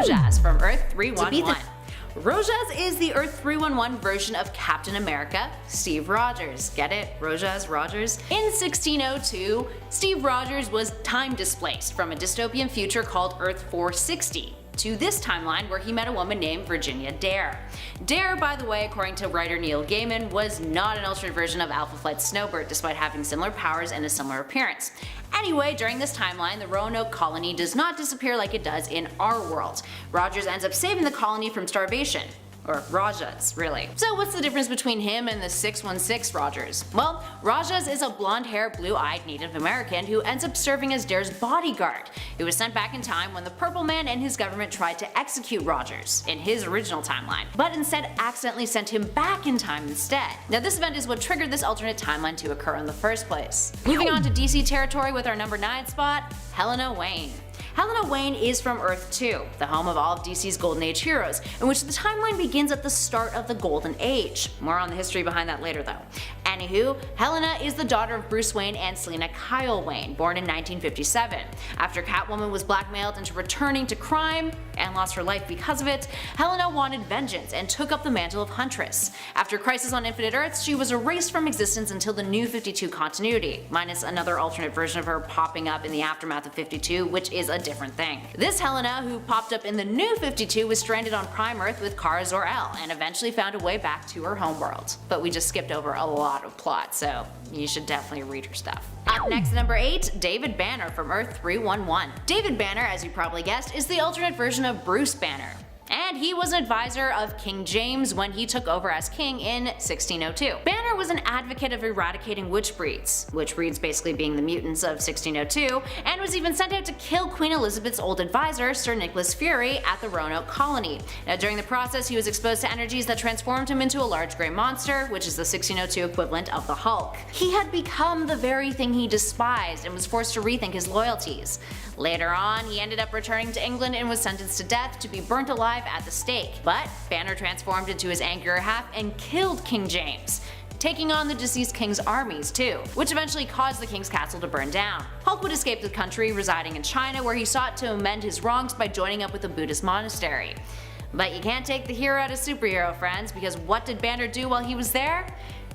Rojas from Earth 311. Rojas is the Earth 311 version of Captain America, Steve Rogers. Get it? Rojas, Rogers? In 1602, Steve Rogers was time displaced from a dystopian future called Earth 460 to this timeline where he met a woman named Virginia Dare. Dare, by the way, according to writer Neil Gaiman, was not an alternate version of Alpha Flight's Snowbird despite having similar powers and a similar appearance. Anyway, during this timeline, the Roanoke colony does not disappear like it does in our world. Rogers ends up saving the colony from starvation. Or Rajas, really. So what's the difference between him and the 616 Rogers? Well, Rajas is a blonde-haired, blue-eyed Native American who ends up serving as Dare's bodyguard. He was sent back in time when the Purple Man and his government tried to execute Rogers in his original timeline, but instead accidentally sent him back in time instead. Now this event is what triggered this alternate timeline to occur in the first place. Moving on to DC territory with our number 9 spot, Helena Wayne. Helena Wayne is from Earth 2, the home of all of DC's Golden Age heroes, in which the timeline begins at the start of the Golden Age. More on the history behind that later though. Anywho, Helena is the daughter of Bruce Wayne and Selina Kyle Wayne, born in 1957. After Catwoman was blackmailed into returning to crime, and lost her life because of it, Helena wanted vengeance and took up the mantle of Huntress. After Crisis on Infinite Earths, she was erased from existence until the New 52 continuity, minus another alternate version of her popping up in the aftermath of 52, which is a different thing. This Helena, who popped up in the New 52, was stranded on Prime Earth with Kara Zor-El and eventually found a way back to her homeworld. But we just skipped over a lot of plot, so you should definitely read her stuff. Up next, number 8, David Banner from Earth 311. David Banner, as you probably guessed, is the alternate version of Bruce Banner. And he was an advisor of King James when he took over as king in 1602. Banner was an advocate of eradicating witch breeds basically being the mutants of 1602, and was even sent out to kill Queen Elizabeth's old advisor, Sir Nicholas Fury, at the Roanoke colony. Now during the process, he was exposed to energies that transformed him into a large grey monster, which is the 1602 equivalent of the Hulk. He had become the very thing he despised and was forced to rethink his loyalties. Later on, he ended up returning to England and was sentenced to death to be burnt alive at the stake. But Banner transformed into his angrier half and killed King James, taking on the deceased king's armies too, which eventually caused the king's castle to burn down. Hulk would escape the country, residing in China, where he sought to amend his wrongs by joining up with a Buddhist monastery. But you can't take the hero out of superhero, friends, because what did Banner do while he was there?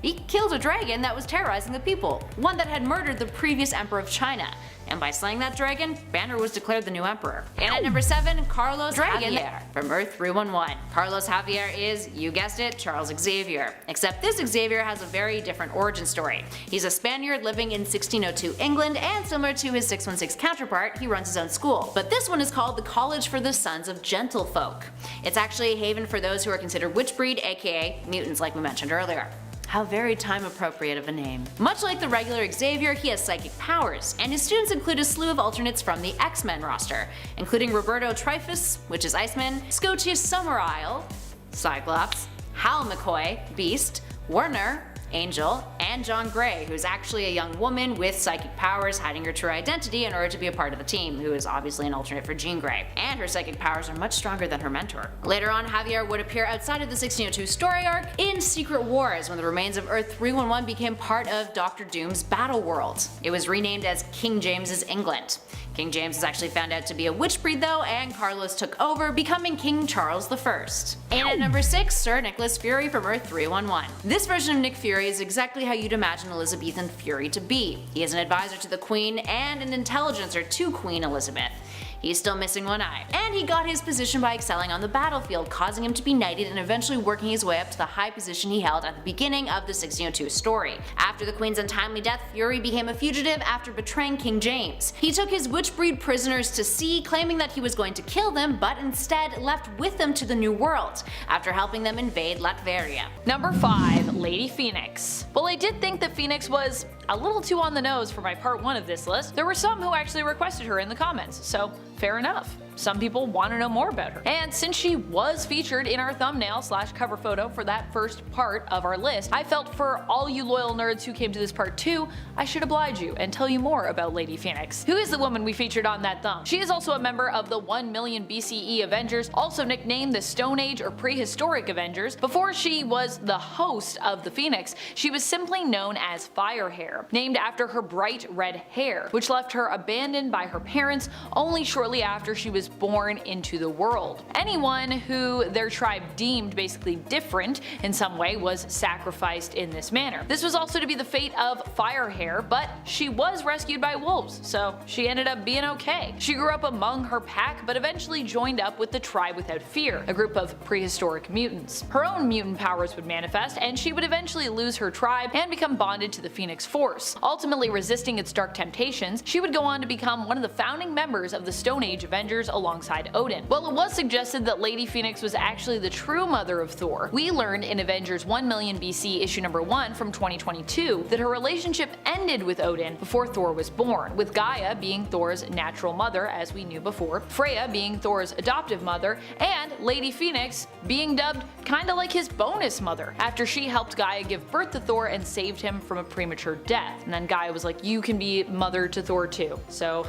He killed a dragon that was terrorizing the people, one that had murdered the previous emperor of China. And by slaying that dragon, Banner was declared the new emperor. And at number 7, Carlos Javier from Earth 311. Carlos Javier is, you guessed it, Charles Xavier. Except this Xavier has a very different origin story. He's a Spaniard living in 1602 England, and similar to his 616 counterpart, he runs his own school. But this one is called the College for the Sons of Gentlefolk. It's actually a haven for those who are considered witchbreed, aka mutants like we mentioned earlier. How very time appropriate of a name. Much like the regular Xavier, he has psychic powers, and his students include a slew of alternates from the X-Men roster, including Roberto Trifus, which is Iceman, Scotius Summerisle, Cyclops, Hal McCoy, Beast, Werner, Angel, and John Gray, who's actually a young woman with psychic powers hiding her true identity in order to be a part of the team, who is obviously an alternate for Jean Grey. And her psychic powers are much stronger than her mentor. Later on, Javier would appear outside of the 1602 story arc in Secret Wars when the remains of Earth 311 became part of Doctor Doom's battle world. It was renamed as King James's England. King James is actually found out to be a witch breed though, and Carlos took over, becoming King Charles I. And at number 6, Sir Nicholas Fury from Earth 311. This version of Nick Fury is exactly how you'd imagine Elizabethan Fury to be. He is an advisor to the Queen and an intelligencer to Queen Elizabeth. He's still missing one eye. And he got his position by excelling on the battlefield, causing him to be knighted and eventually working his way up to the high position he held at the beginning of the 1602 story. After the Queen's untimely death, Fury became a fugitive after betraying King James. He took his witchbreed prisoners to sea, claiming that he was going to kill them, but instead left with them to the New World, after helping them invade Latveria. Number 5, Lady Phoenix. Well, I did think that Phoenix was a little too on the nose for my part 1 of this list. There were some who actually requested her in the comments, so fair enough. Some people want to know more about her. And since she was featured in our thumbnail / cover photo for that first part of our list, I felt for all you loyal nerds who came to this part 2, I should oblige you and tell you more about Lady Phoenix, who is the woman we featured on that thumb. She is also a member of the 1 million BCE Avengers, also nicknamed the Stone Age or Prehistoric Avengers. Before she was the host of the Phoenix, she was simply known as Firehair, named after her bright red hair, which left her abandoned by her parents only shortly after she was was born into the world. Anyone who their tribe deemed basically different in some way was sacrificed in this manner. This was also to be the fate of Firehair, but she was rescued by wolves, so she ended up being okay. She grew up among her pack, but eventually joined up with the Tribe Without Fear, a group of prehistoric mutants. Her own mutant powers would manifest, and she would eventually lose her tribe and become bonded to the Phoenix Force. Ultimately resisting its dark temptations, she would go on to become one of the founding members of the Stone Age Avengers alongside Odin. While it was suggested that Lady Phoenix was actually the true mother of Thor, we learned in Avengers 1 Million BC issue number 1 from 2022 that her relationship ended with Odin before Thor was born, with Gaia being Thor's natural mother as we knew before, Freya being Thor's adoptive mother, and Lady Phoenix being dubbed kinda like his bonus mother, after she helped Gaia give birth to Thor and saved him from a premature death. And then Gaia was like, you can be mother to Thor too. So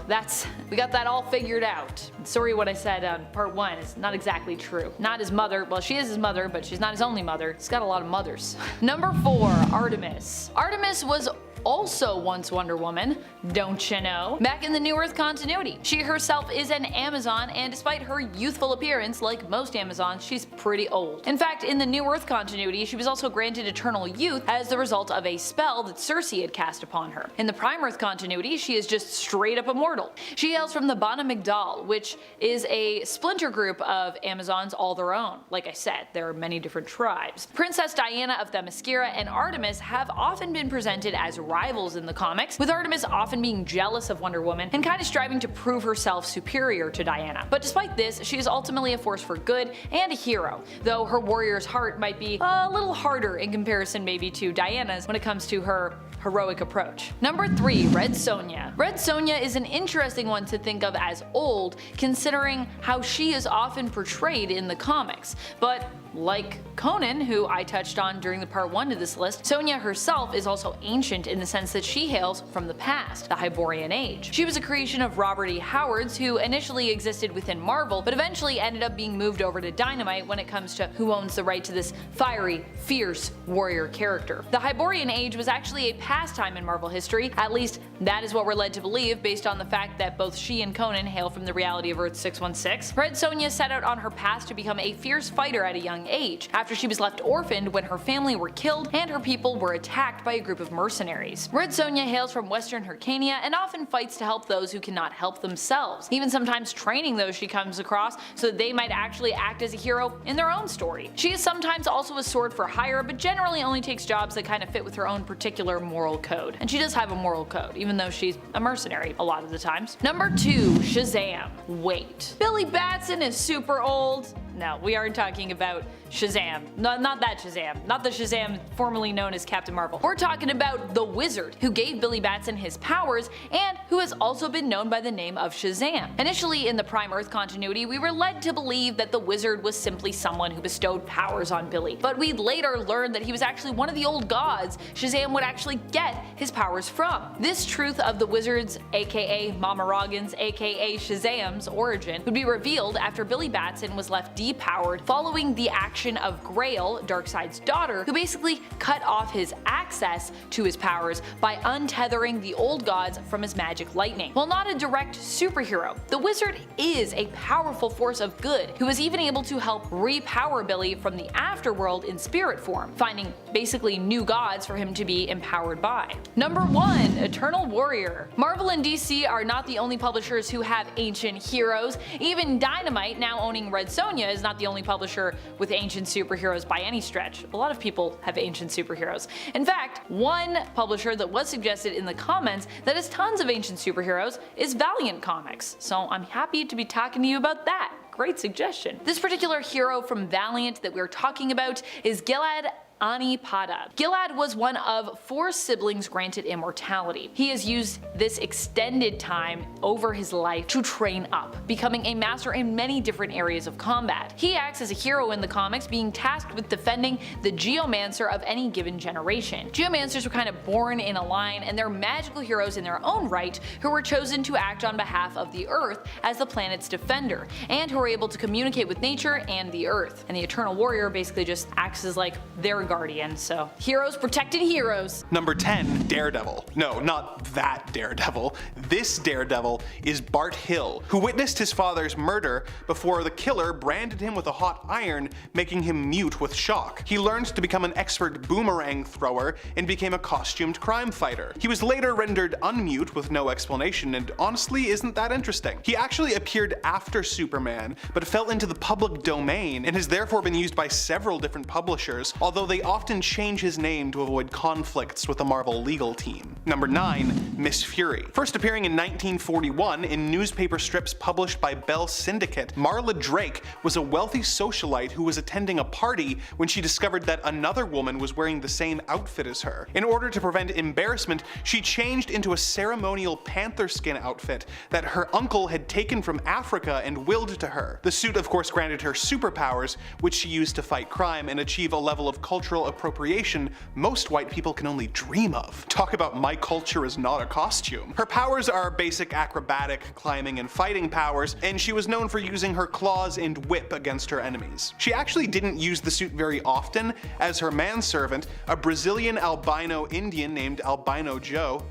we got that all figured out. Sorry what I said on part 1, it's not exactly true. Not his mother, well she is his mother, but she's not his only mother. He's got a lot of mothers. Number 4, Artemis. Artemis was also once Wonder Woman, don't you know? Back in the New Earth continuity. She herself is an Amazon, and despite her youthful appearance, like most Amazons, she's pretty old. In fact, in the New Earth continuity, she was also granted eternal youth as the result of a spell that Circe had cast upon her. In the Prime Earth continuity, she is just straight up immortal. She hails from the Bana Migdal, which is a splinter group of Amazons all their own. Like I said, there are many different tribes. Princess Diana of Themyscira and Artemis have often been presented as rivals in the comics, with Artemis often being jealous of Wonder Woman and kind of striving to prove herself superior to Diana. But despite this, she is ultimately a force for good and a hero, though her warrior's heart might be a little harder in comparison maybe to Diana's when it comes to her heroic approach. Number 3, Red Sonja. Red Sonja is an interesting one to think of as old, considering how she is often portrayed in the comics, but like Conan, who I touched on during the part 1 of this list, Sonja herself is also ancient in the sense that she hails from the past, the Hyborian Age. She was a creation of Robert E. Howard's, who initially existed within Marvel, but eventually ended up being moved over to Dynamite when it comes to who owns the right to this fiery, fierce warrior character. The Hyborian Age was actually a pastime in Marvel history, at least that is what we're led to believe based on the fact that both she and Conan hail from the reality of Earth 616. Red Sonja set out on her path to become a fierce fighter at a young age, after she was left orphaned when her family were killed and her people were attacked by a group of mercenaries. Red Sonja hails from Western Hyrcania and often fights to help those who cannot help themselves, even sometimes training those she comes across so that they might actually act as a hero in their own story. She is sometimes also a sword for hire, but generally only takes jobs that kind of fit with her own particular moral code. And she does have a moral code, even though she's a mercenary a lot of the times. Number 2, Shazam. Wait. Billy Batson is super old? No, we aren't talking about Shazam. No, not that Shazam. Not the Shazam formerly known as Captain Marvel. We're talking about the Wizard, who gave Billy Batson his powers and who has also been known by the name of Shazam. Initially in the Prime Earth continuity, we were led to believe that the Wizard was simply someone who bestowed powers on Billy, but we'd later learned that he was actually one of the old gods Shazam would actually get his powers from. This truth of the Wizard's, aka Mama Roggins, aka Shazam's origin would be revealed after Billy Batson was left depowered following the action of Grail, Darkseid's daughter, who basically cut off his access to his powers by untethering the old gods from his magic lightning. While not a direct superhero, the Wizard is a powerful force of good who is even able to help repower Billy from the afterworld in spirit form, finding basically new gods for him to be empowered by. Number 1, Eternal Warrior. Marvel and DC are not the only publishers who have ancient heroes. Even Dynamite, now owning Red Sonja, is not the only publisher with ancient superheroes by any stretch. A lot of people have ancient superheroes. In fact, one publisher that was suggested in the comments that has tons of ancient superheroes is Valiant Comics, so I'm happy to be talking to you about that. Great suggestion. This particular hero from Valiant that we're talking about is Gilad Anipada. Gilad was one of 4 siblings granted immortality. He has used this extended time over his life to train up, becoming a master in many different areas of combat. He acts as a hero in the comics, being tasked with defending the Geomancer of any given generation. Geomancers were kind of born in a line, and they're magical heroes in their own right who were chosen to act on behalf of the Earth as the planet's defender, and who are able to communicate with nature and the Earth. And the Eternal Warrior basically just acts as like their guardian, so heroes protecting heroes. Number 10, Daredevil. No, not that Daredevil. This Daredevil is Bart Hill, who witnessed his father's murder before the killer branded him with a hot iron, making him mute with shock. He learned to become an expert boomerang thrower and became a costumed crime fighter. He was later rendered unmute with no explanation, and honestly isn't that interesting. He actually appeared after Superman, but fell into the public domain and has therefore been used by several different publishers, although they often change his name to avoid conflicts with the Marvel legal team. Number 9, Miss Fury. First appearing in 1941 in newspaper strips published by Bell Syndicate, Marla Drake was a wealthy socialite who was attending a party when she discovered that another woman was wearing the same outfit as her. In order to prevent embarrassment, she changed into a ceremonial panther skin outfit that her uncle had taken from Africa and willed to her. The suit of course granted her superpowers, which she used to fight crime and achieve a level of cultural appropriation most white people can only dream of. Talk about my culture is not a costume. Her powers are basic acrobatic, climbing, and fighting powers, and she was known for using her claws and whip against her enemies. She actually didn't use the suit very often, as her manservant, a Brazilian albino Indian named Albino Joe,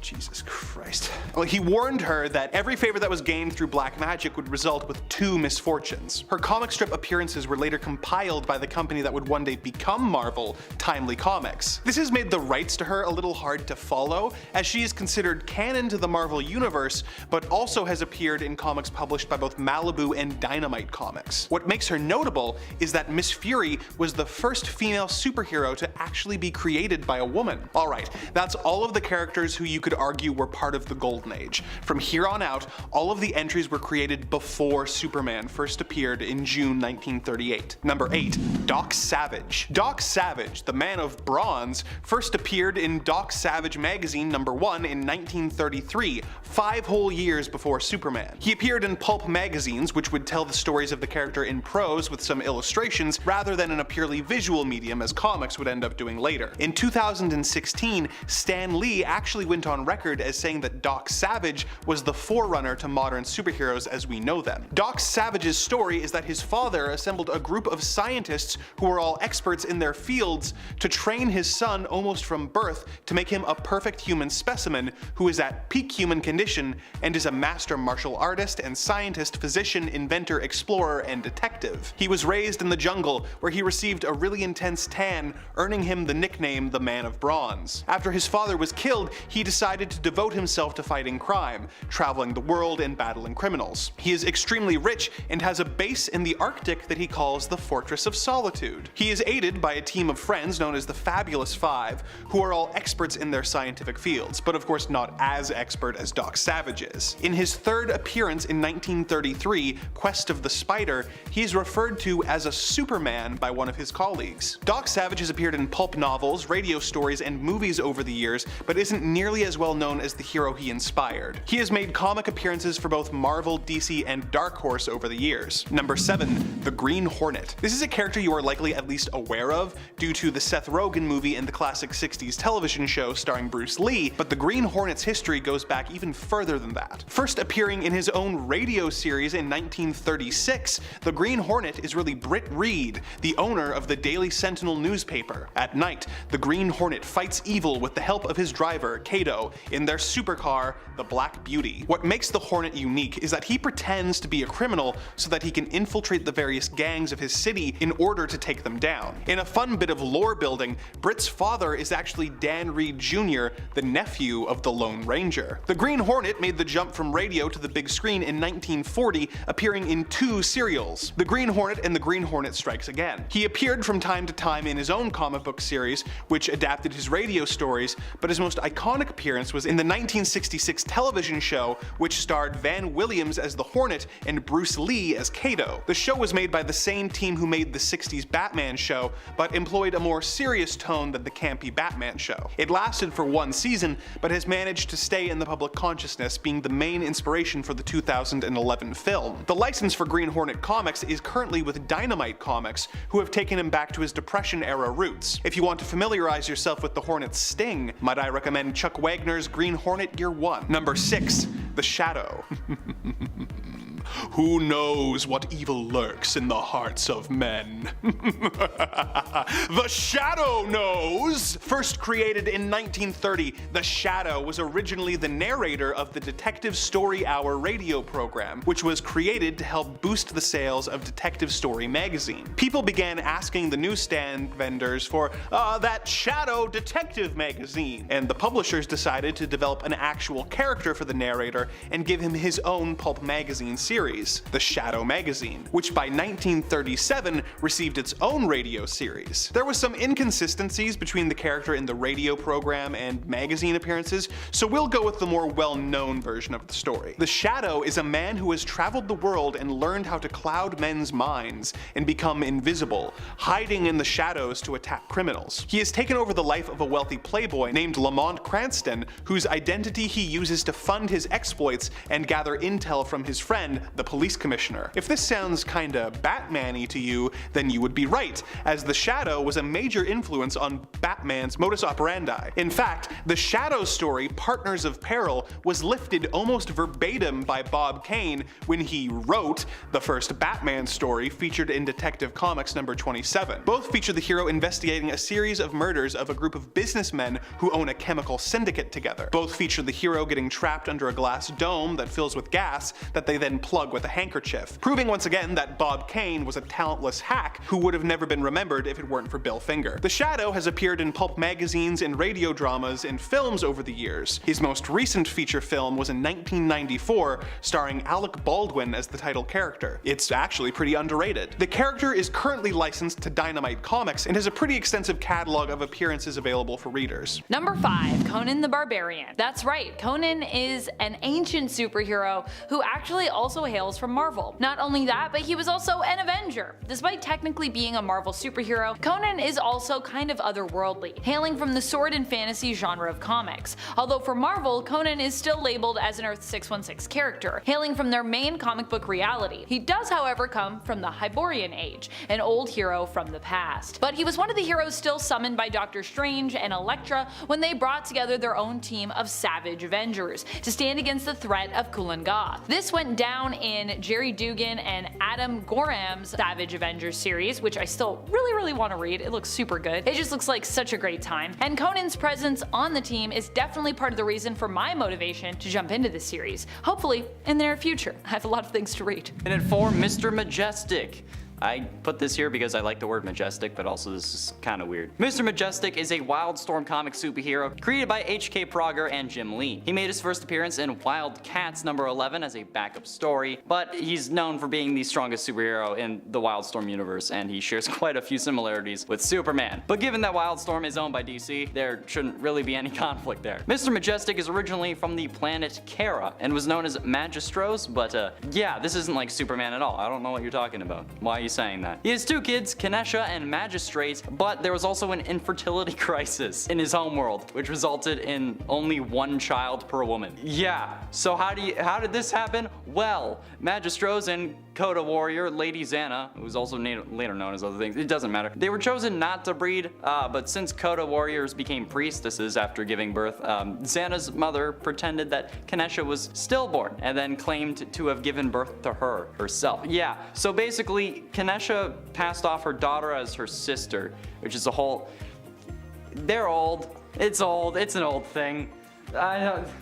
Jesus Christ. Well, he warned her that every favor that was gained through black magic would result with 2 misfortunes. Her comic strip appearances were later compiled by the company that would one day become Marvel, Timely Comics. This has made the rights to her a little hard to follow, as she is considered canon to the Marvel universe, but also has appeared in comics published by both Malibu and Dynamite Comics. What makes her notable is that Miss Fury was the first female superhero to actually be created by a woman. Alright, that's all of the characters who you could argue were part of the Golden Age. From here on out, all of the entries were created before Superman first appeared in June 1938. Number 8, Doc Savage. Doc Savage, the Man of Bronze, first appeared in Doc Savage magazine number 1 in 1933, 5 whole years before Superman. He appeared in pulp magazines, which would tell the stories of the character in prose with some illustrations, rather than in a purely visual medium as comics would end up doing later. In 2016, Stan Lee actually went on record as saying that Doc Savage was the forerunner to modern superheroes as we know them. Doc Savage's story is that his father assembled a group of scientists who were all experts in their fields to train his son almost from birth to make him a perfect human specimen who is at peak human condition and is a master martial artist and scientist, physician, inventor, explorer, and detective. He was raised in the jungle where he received a really intense tan, earning him the nickname the Man of Bronze. After his father was killed, he decided to devote himself to fighting crime, traveling the world and battling criminals. He is extremely rich and has a base in the Arctic that he calls the Fortress of Solitude. He is aided by a team of friends known as the Fabulous Five, who are all experts in their scientific fields, but of course not as expert as Doc Savage is. In his third appearance in 1933, Quest of the Spider, he is referred to as a Superman by one of his colleagues. Doc Savage has appeared in pulp novels, radio stories, and movies over the years, but isn't nearly as well known as the hero he inspired. He has made comic appearances for both Marvel, DC, and Dark Horse over the years. Number 7, the Green Hornet. This is a character you are likely at least aware of due to the Seth Rogen movie and the classic 60s television show starring Bruce Lee, but the Green Hornet's history goes back even further than that. First appearing in his own radio series in 1936, the Green Hornet is really Britt Reed, the owner of the Daily Sentinel newspaper. At night, the Green Hornet fights evil with the help of his driver, Kato, in their supercar, the Black Beauty. What makes the Hornet unique is that he pretends to be a criminal so that he can infiltrate the various gangs of his city in order to take them down. In a fun bit of lore building, Britt's father is actually Dan Reed Jr., the nephew of the Lone Ranger. The Green Hornet made the jump from radio to the big screen in 1940, appearing in 2 serials, The Green Hornet and The Green Hornet Strikes Again. He appeared from time to time in his own comic book series, which adapted his radio stories, but his most iconic appearance was in the 1966 television show, which starred Van Williams as the Hornet and Bruce Lee as Kato. The show was made by the same team who made the 60s Batman show, but employed a more serious tone than the campy Batman show. It lasted for 1 season, but has managed to stay in the public consciousness, being the main inspiration for the 2011 film. The license for Green Hornet comics is currently with Dynamite Comics, who have taken him back to his Depression-era roots. If you want to familiarize yourself with the Hornet's sting, might I recommend Chuck Wagner's Green Hornet Year 1. Number 6, The Shadow. Who knows what evil lurks in the hearts of men? The Shadow knows! First created in 1930, The Shadow was originally the narrator of the Detective Story Hour radio program, which was created to help boost the sales of Detective Story magazine. People began asking the newsstand vendors for that Shadow Detective magazine, and the publishers decided to develop an actual character for the narrator and give him his own pulp magazine series, The Shadow magazine, which by 1937 received its own radio series. There was some inconsistencies between the character in the radio program and magazine appearances, so we'll go with the more well-known version of the story. The Shadow is a man who has traveled the world and learned how to cloud men's minds and become invisible, hiding in the shadows to attack criminals. He has taken over the life of a wealthy playboy named Lamont Cranston, whose identity he uses to fund his exploits and gather intel from his friend, the police commissioner. If this sounds kinda Batman-y to you, then you would be right, as the Shadow was a major influence on Batman's modus operandi. In fact, the Shadow story, Partners of Peril, was lifted almost verbatim by Bob Kane when he wrote the first Batman story featured in Detective Comics number 27. Both feature the hero investigating a series of murders of a group of businessmen who own a chemical syndicate together. Both feature the hero getting trapped under a glass dome that fills with gas that they then plug with a handkerchief, proving once again that Bob Kane was a talentless hack who would have never been remembered if it weren't for Bill Finger. The Shadow has appeared in pulp magazines and radio dramas and films over the years. His most recent feature film was in 1994, starring Alec Baldwin as the title character. It's actually pretty underrated. The character is currently licensed to Dynamite Comics and has a pretty extensive catalog of appearances available for readers. Number 5. Conan the Barbarian. That's right, Conan is an ancient superhero who actually also hails from Marvel. Not only that, but he was also an Avenger. Despite technically being a Marvel superhero, Conan is also kind of otherworldly, hailing from the sword and fantasy genre of comics. Although for Marvel, Conan is still labeled as an Earth 616 character, hailing from their main comic book reality. He does, however, come from the Hyborian Age, an old hero from the past. But he was one of the heroes still summoned by Doctor Strange and Elektra when they brought together their own team of Savage Avengers to stand against the threat of Kulan Gath. This went down in Jerry Dugan and Adam Gorham's Savage Avengers series, which I still really want to read. It looks super good. It just looks like such a great time. And Conan's presence on the team is definitely part of the reason for my motivation to jump into this series. Hopefully in the near future. I have a lot of things to read. And at 4, Mr. Majestic. I put this here because I like the word majestic, but also this is kind of weird. Mr. Majestic is a Wildstorm comic superhero created by H.K. Prager and Jim Lee. He made his first appearance in Wild Cats number 11 as a backup story, but he's known for being the strongest superhero in the Wildstorm universe, and he shares quite a few similarities with Superman. But given that Wildstorm is owned by DC, there shouldn't really be any conflict there. Mr. Majestic is originally from the planet Kara and was known as Magistros, but yeah, this isn't like Superman at all. I don't know what you're talking about. Why are you saying that? He has 2 kids, Kanesha and Magistrate, but there was also an infertility crisis in his homeworld, which resulted in only 1 child per woman. Yeah, so how did this happen? Well, Magistros and Coda warrior Lady Xena, who was also later known as other things, it doesn't matter. They were chosen not to breed, but since Coda warriors became priestesses after giving birth, Xana's mother pretended that Kanesha was stillborn and then claimed to have given birth to her herself. Yeah, so basically Kanesha passed off her daughter as her sister, which is a whole... They're old. It's old. It's an old thing.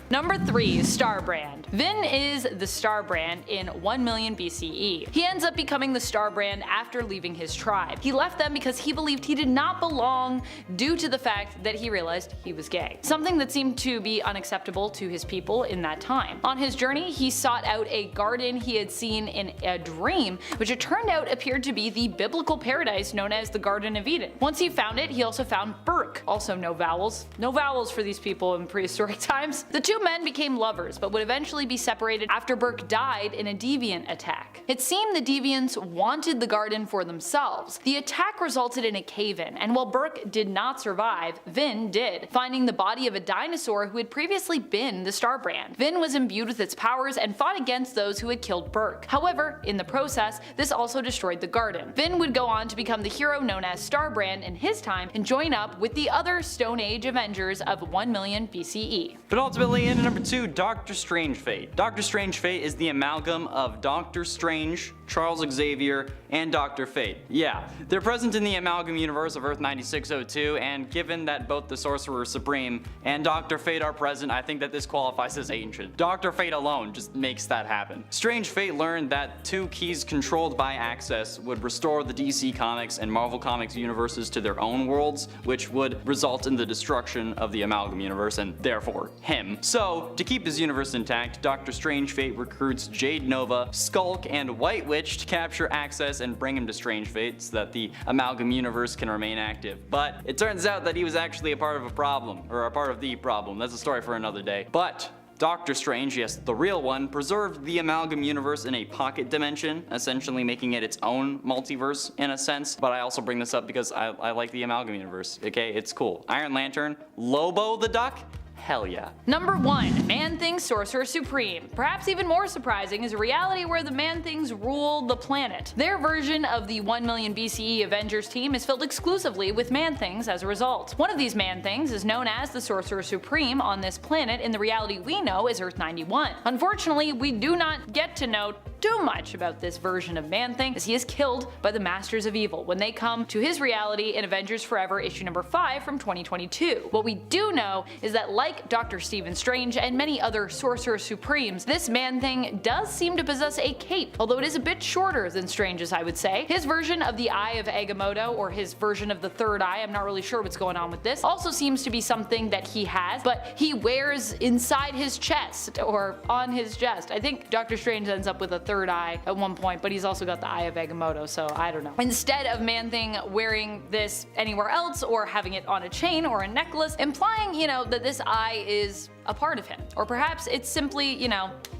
Number 3, Starbrand. Vin is the Starbrand in 1 million BCE. He ends up becoming the Starbrand after leaving his tribe. He left them because he believed he did not belong due to the fact that he realized he was gay, something that seemed to be unacceptable to his people in that time. On his journey, he sought out a garden he had seen in a dream, which it turned out appeared to be the biblical paradise known as the Garden of Eden. Once he found it, he also found Burke, also no vowels. No vowels for these people in prehistoric times. The 2 men became lovers, but would eventually be separated after Burke died in a deviant attack. It seemed the deviants wanted the garden for themselves. The attack resulted in a cave-in, and while Burke did not survive, Vin did, finding the body of a dinosaur who had previously been the Starbrand. Vin was imbued with its powers and fought against those who had killed Burke. However, in the process, this also destroyed the garden. Vin would go on to become the hero known as Starbrand in his time and join up with the other Stone Age Avengers of 1 million BCE. But ultimately, in number 2, Doctor Strange Fate. Doctor Strange Fate is the amalgam of Doctor Strange, Charles Xavier, and Dr. Fate. Yeah, they're present in the Amalgam Universe of Earth 9602, and given that both the Sorcerer Supreme and Dr. Fate are present, I think that this qualifies as ancient. Dr. Fate alone just makes that happen. Strange Fate learned that 2 keys controlled by Access would restore the DC Comics and Marvel Comics universes to their own worlds, which would result in the destruction of the Amalgam Universe and therefore him. So, to keep his universe intact, Dr. Strange Fate recruits Jade Nova, Skulk, and White Witch to capture Access and bring him to Strange Fate so that the Amalgam Universe can remain active. But it turns out that he was actually a part of a problem, or a part of the problem. That's a story for another day. But Doctor Strange, yes, the real one, preserved the Amalgam Universe in a pocket dimension, essentially making it its own multiverse in a sense. But I also bring this up because I like the Amalgam Universe, okay? It's cool. Iron Lantern, Lobo the Duck, hell yeah. Number 1. Man-Thing Sorcerer Supreme. Perhaps even more surprising is a reality where the Man-Things rule the planet. Their version of the 1 million BCE Avengers team is filled exclusively with Man-Things as a result. One of these Man-Things is known as the Sorcerer Supreme on this planet in the reality we know as Earth 91. Unfortunately, we do not get to know too much about this version of Man-Thing, as he is killed by the Masters of Evil when they come to his reality in Avengers Forever issue number 5 from 2022. What we do know is that like Dr. Stephen Strange and many other Sorcerer Supremes, this Man-Thing does seem to possess a cape, although it is a bit shorter than Strange's, I would say. His version of the Eye of Agamotto, or his version of the Third Eye, I'm not really sure what's going on with this, also seems to be something that he has, but he wears inside his chest, or on his chest. I think Dr. Strange ends up with a third eye at one point, but he's also got the Eye of Agamotto, so I don't know. Instead of Man-Thing wearing this anywhere else or having it on a chain or a necklace, implying, that this eye is a part of him. Or perhaps it's simply,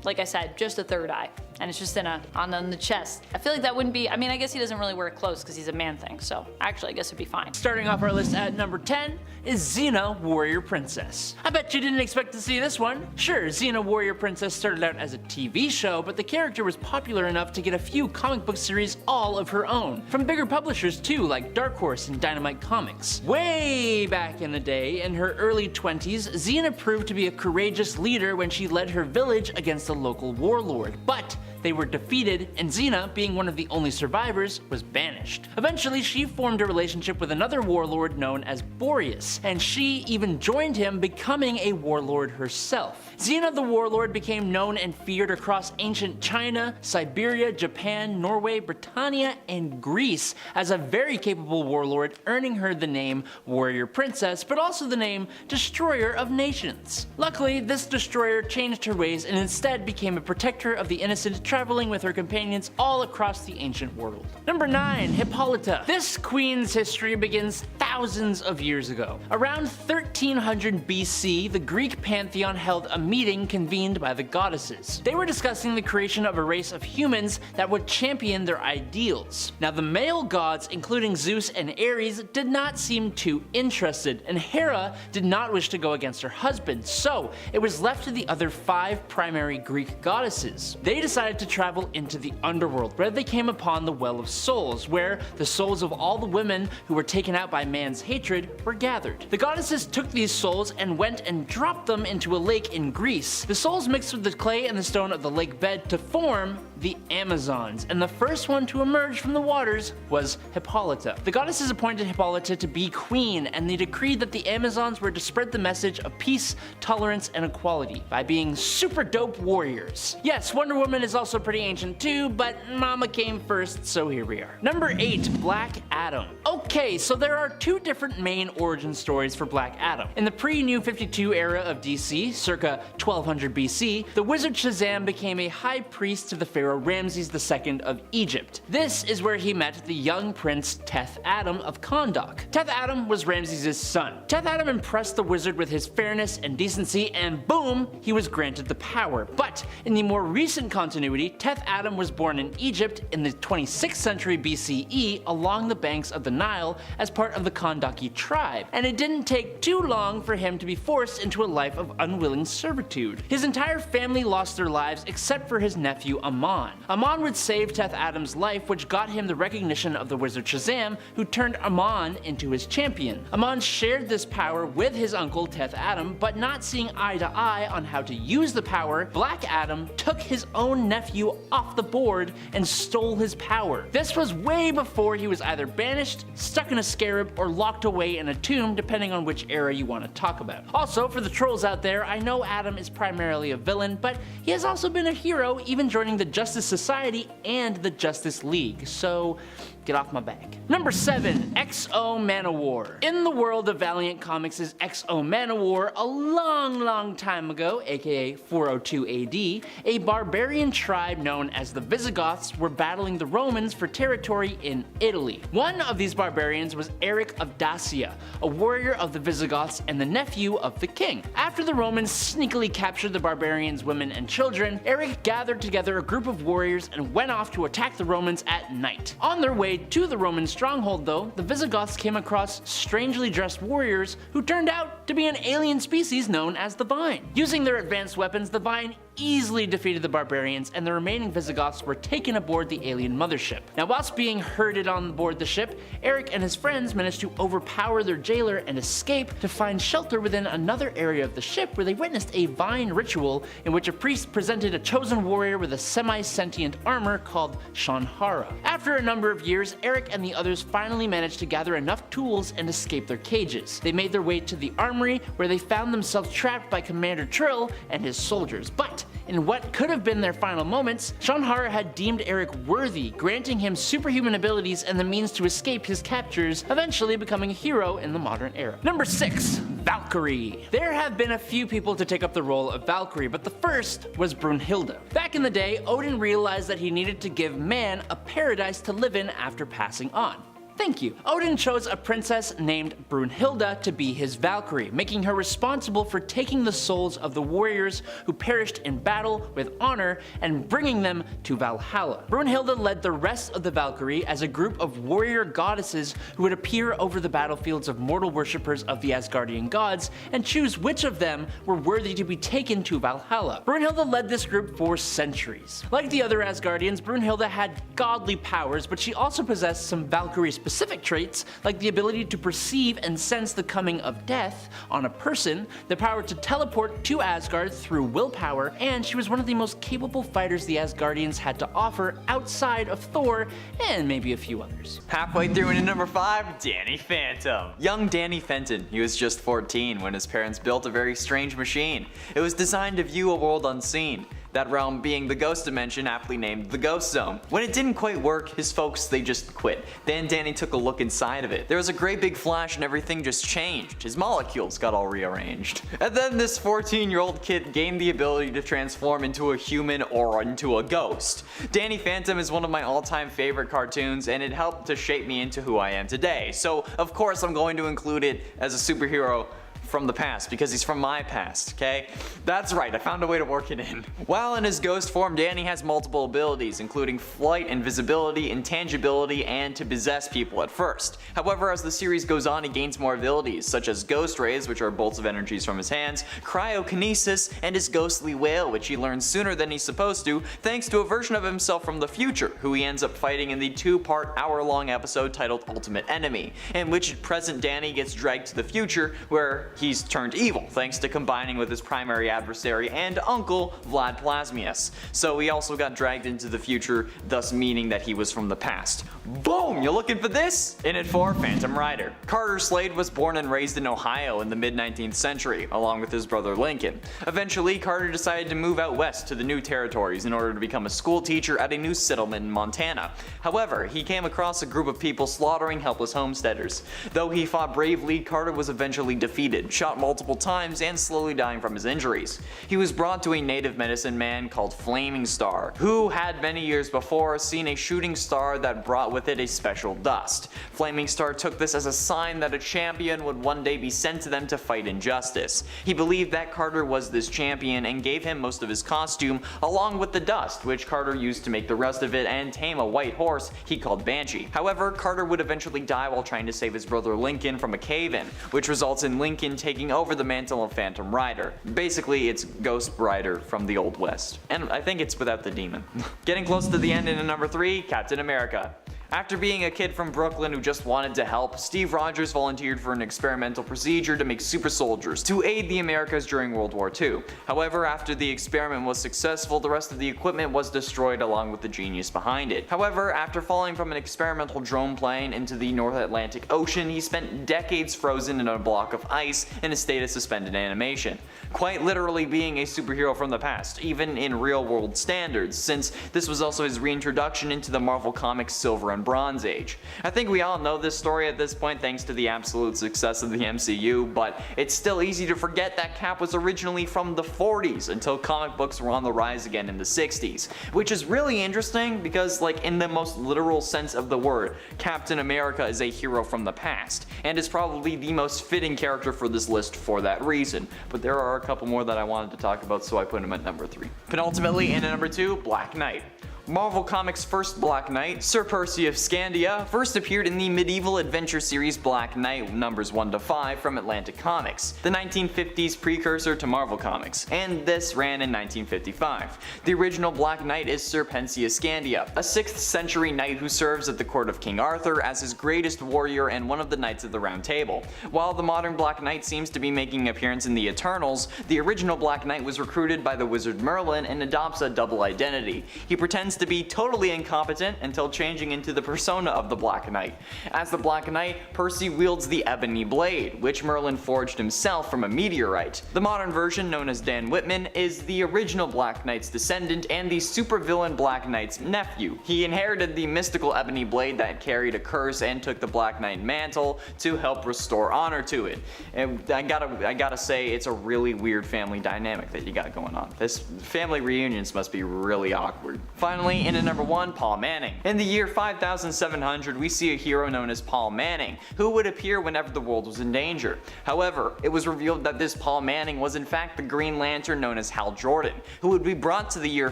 like I said, just a third eye, and it's just on the chest. I feel like that wouldn't be, I guess he doesn't really wear clothes because he's a Man-Thing, so actually I guess it'd be fine. Starting off our list at number 10 is Xena Warrior Princess. I bet you didn't expect to see this one. Sure, Xena Warrior Princess started out as a TV show, but the character was popular enough to get a few comic book series all of her own. From bigger publishers too, like Dark Horse and Dynamite Comics. Way back in the day, in her early 20s, Xena proved to be a courageous leader when she led her village against a local warlord. But they were defeated, and Xena, being one of the only survivors, was banished. Eventually, she formed a relationship with another warlord known as Boreas, and she even joined him, becoming a warlord herself. Xena the warlord became known and feared across ancient China, Siberia, Japan, Norway, Britannia, and Greece as a very capable warlord, earning her the name Warrior Princess, but also the name Destroyer of Nations. Luckily, this destroyer changed her ways and instead became a protector of the innocent, traveling with her companions all across the ancient world. Number 9. Hippolyta. This queen's history begins thousands of years ago. Around 1300 BC, the Greek pantheon held a meeting convened by the goddesses. They were discussing the creation of a race of humans that would champion their ideals. Now, the male gods, including Zeus and Ares, did not seem too interested, and Hera did not wish to go against her husband, so it was left to the other 5 primary Greek goddesses. They decided to travel into the underworld, where they came upon the Well of Souls, where the souls of all the women who were taken out by man's hatred were gathered. The goddesses took these souls and went and dropped them into a lake in Greece. The souls mixed with the clay and the stone of the lake bed to form the Amazons, and the first one to emerge from the waters was Hippolyta. The goddesses appointed Hippolyta to be queen, and they decreed that the Amazons were to spread the message of peace, tolerance, and equality by being super dope warriors. Yes, Wonder Woman is also pretty ancient too, but Mama came first, so here we are. Number 8. Black Adam. Okay, so there are 2 different main origin stories for Black Adam. In the pre-New 52 era of DC, circa 1200 BC, the wizard Shazam became a high priest to the pharaoh Ramses II of Egypt. This is where he met the young prince Teth Adam of Kahndaq. Teth Adam was Ramses' son. Teth Adam impressed the wizard with his fairness and decency, and boom, he was granted the power. But in the more recent continuity, Teth Adam was born in Egypt in the 26th century BCE along the banks of the Nile as part of the Kahndaqi tribe, and it didn't take too long for him to be forced into a life of unwilling servitude. His entire family lost their lives except for his nephew Ammon. Amon. Amon would save Teth Adam's life, which got him the recognition of the wizard Shazam, who turned Amon into his champion. Amon shared this power with his uncle Teth Adam, but not seeing eye to eye on how to use the power, Black Adam took his own nephew off the board and stole his power. This was way before he was either banished, stuck in a scarab, or locked away in a tomb, depending on which era you want to talk about. Also, for the trolls out there, I know Adam is primarily a villain, but he has also been a hero, even joining the Justice Society and the Justice League, so get off my back. Number 7, EXO Manowar. In the world of Valiant Comics' EXO Manowar, a long time ago, aka 402 AD, a barbarian tribe known as the Visigoths were battling the Romans for territory in Italy. One of these barbarians was Eric of Dacia, a warrior of the Visigoths and the nephew of the king. After the Romans sneakily captured the barbarians' women and children, Eric gathered together a group of warriors and went off to attack the Romans at night. On their way to the Roman stronghold though, the Visigoths came across strangely dressed warriors who turned out to be an alien species known as the Vine. Using their advanced weapons, the Vine easily defeated the barbarians and the remaining Visigoths were taken aboard the alien mothership. Now whilst being herded on board the ship, Eric and his friends managed to overpower their jailer and escape to find shelter within another area of the ship where they witnessed a Vine ritual in which a priest presented a chosen warrior with a semi-sentient armor called Shanhara. After a number of years, Eric and the others finally managed to gather enough tools and escape their cages. They made their way to the armory where they found themselves trapped by Commander Trill and his soldiers. But in what could have been their final moments, Shanhara had deemed Eric worthy, granting him superhuman abilities and the means to escape his captors, eventually becoming a hero in the modern era. Number 6, Valkyrie. There have been a few people to take up the role of Valkyrie, but the first was Brunhilde. Back in the day, Odin realized that he needed to give man a paradise to live in after passing on. Thank you. Odin chose a princess named Brunhilde to be his Valkyrie, making her responsible for taking the souls of the warriors who perished in battle with honor and bringing them to Valhalla. Brunhilde led the rest of the Valkyrie as a group of warrior goddesses who would appear over the battlefields of mortal worshippers of the Asgardian gods and choose which of them were worthy to be taken to Valhalla. Brunhilde led this group for centuries. Like the other Asgardians, Brunhilde had godly powers, but she also possessed some Valkyrie-specific traits like the ability to perceive and sense the coming of death on a person, the power to teleport to Asgard through willpower, and she was one of the most capable fighters the Asgardians had to offer outside of Thor and maybe a few others. Halfway through into number 5, Danny Phantom. Young Danny Fenton, he was just 14 when his parents built a very strange machine. It was designed to view a world unseen. That realm being the ghost dimension, aptly named the Ghost Zone. When it didn't quite work, his folks, they just quit. Then Danny took a look inside of it. There was a great big flash and everything just changed. His molecules got all rearranged. And then this 14-year-old kid gained the ability to transform into a human or into a ghost. Danny Phantom is one of my all-time favorite cartoons, and it helped to shape me into who I am today. So of course I'm going to include it as a superhero from the past, because he's from my past, okay? That's right, I found a way to work it in. While in his ghost form, Danny has multiple abilities, including flight, invisibility, intangibility, and to possess people at first. However, as the series goes on, he gains more abilities, such as ghost rays, which are bolts of energies from his hands, cryokinesis, and his ghostly wail, which he learns sooner than he's supposed to, thanks to a version of himself from the future, who he ends up fighting in the 2-part hour-long episode titled Ultimate Enemy, in which present Danny gets dragged to the future, where he's turned evil, thanks to combining with his primary adversary and uncle, Vlad Plasmius. So he also got dragged into the future, thus meaning that he was from the past. Boom! You looking for this? In it for Phantom Rider. Carter Slade was born and raised in Ohio in the mid-19th century, along with his brother Lincoln. Eventually, Carter decided to move out west to the new territories in order to become a school teacher at a new settlement in Montana. However, he came across a group of people slaughtering helpless homesteaders. Though he fought bravely, Carter was eventually defeated, shot multiple times, and slowly dying from his injuries. He was brought to a native medicine man called Flaming Star, who had many years before seen a shooting star that brought with it a special dust. Flaming Star took this as a sign that a champion would one day be sent to them to fight injustice. He believed that Carter was this champion and gave him most of his costume along with the dust, which Carter used to make the rest of it and tame a white horse he called Banshee. However, Carter would eventually die while trying to save his brother Lincoln from a cave-in, which results in Lincoln taking over the mantle of Phantom Rider. Basically, it's Ghost Rider from the Old West. And I think it's without the demon. Getting close to the end in number 3, Captain America. After being a kid from Brooklyn who just wanted to help, Steve Rogers volunteered for an experimental procedure to make super soldiers to aid the Americas during World War II. However, after the experiment was successful, the rest of the equipment was destroyed along with the genius behind it. However, after falling from an experimental drone plane into the North Atlantic Ocean, he spent decades frozen in a block of ice in a state of suspended animation. Quite literally being a superhero from the past, even in real world standards, since this was also his reintroduction into the Marvel Comics Silver and Bronze Age. I think we all know this story at this point thanks to the absolute success of the MCU, but it's still easy to forget that Cap was originally from the 40s until comic books were on the rise again in the 60s, which is really interesting because, like, in the most literal sense of the word, Captain America is a hero from the past, and is probably the most fitting character for this list for that reason, but there are a couple more that I wanted to talk about, so I put him at number 3. Penultimately, in at number 2, Black Knight. Marvel Comics' first Black Knight, Sir Percy of Scandia, first appeared in the medieval adventure series Black Knight numbers 1 to 5 from Atlantic Comics, the 1950s precursor to Marvel Comics, and this ran in 1955. The original Black Knight is Sir Percy of Scandia, a 6th century knight who serves at the court of King Arthur as his greatest warrior and one of the Knights of the Round Table. While the modern Black Knight seems to be making an appearance in the Eternals, the original Black Knight was recruited by the wizard Merlin and adopts a double identity. He pretends to be totally incompetent until changing into the persona of the Black Knight. As the Black Knight, Percy wields the Ebony Blade, which Merlin forged himself from a meteorite. The modern version, known as Dan Whitman, is the original Black Knight's descendant and the supervillain Black Knight's nephew. He inherited the mystical Ebony Blade that carried a curse and took the Black Knight mantle to help restore honor to it. And I gotta say, it's a really weird family dynamic that you got going on. This family reunions must be really awkward. Finally, in at number 1, Paul Manning. In the year 5700, we see a hero known as Paul Manning, who would appear whenever the world was in danger. However, it was revealed that this Paul Manning was in fact the Green Lantern known as Hal Jordan, who would be brought to the year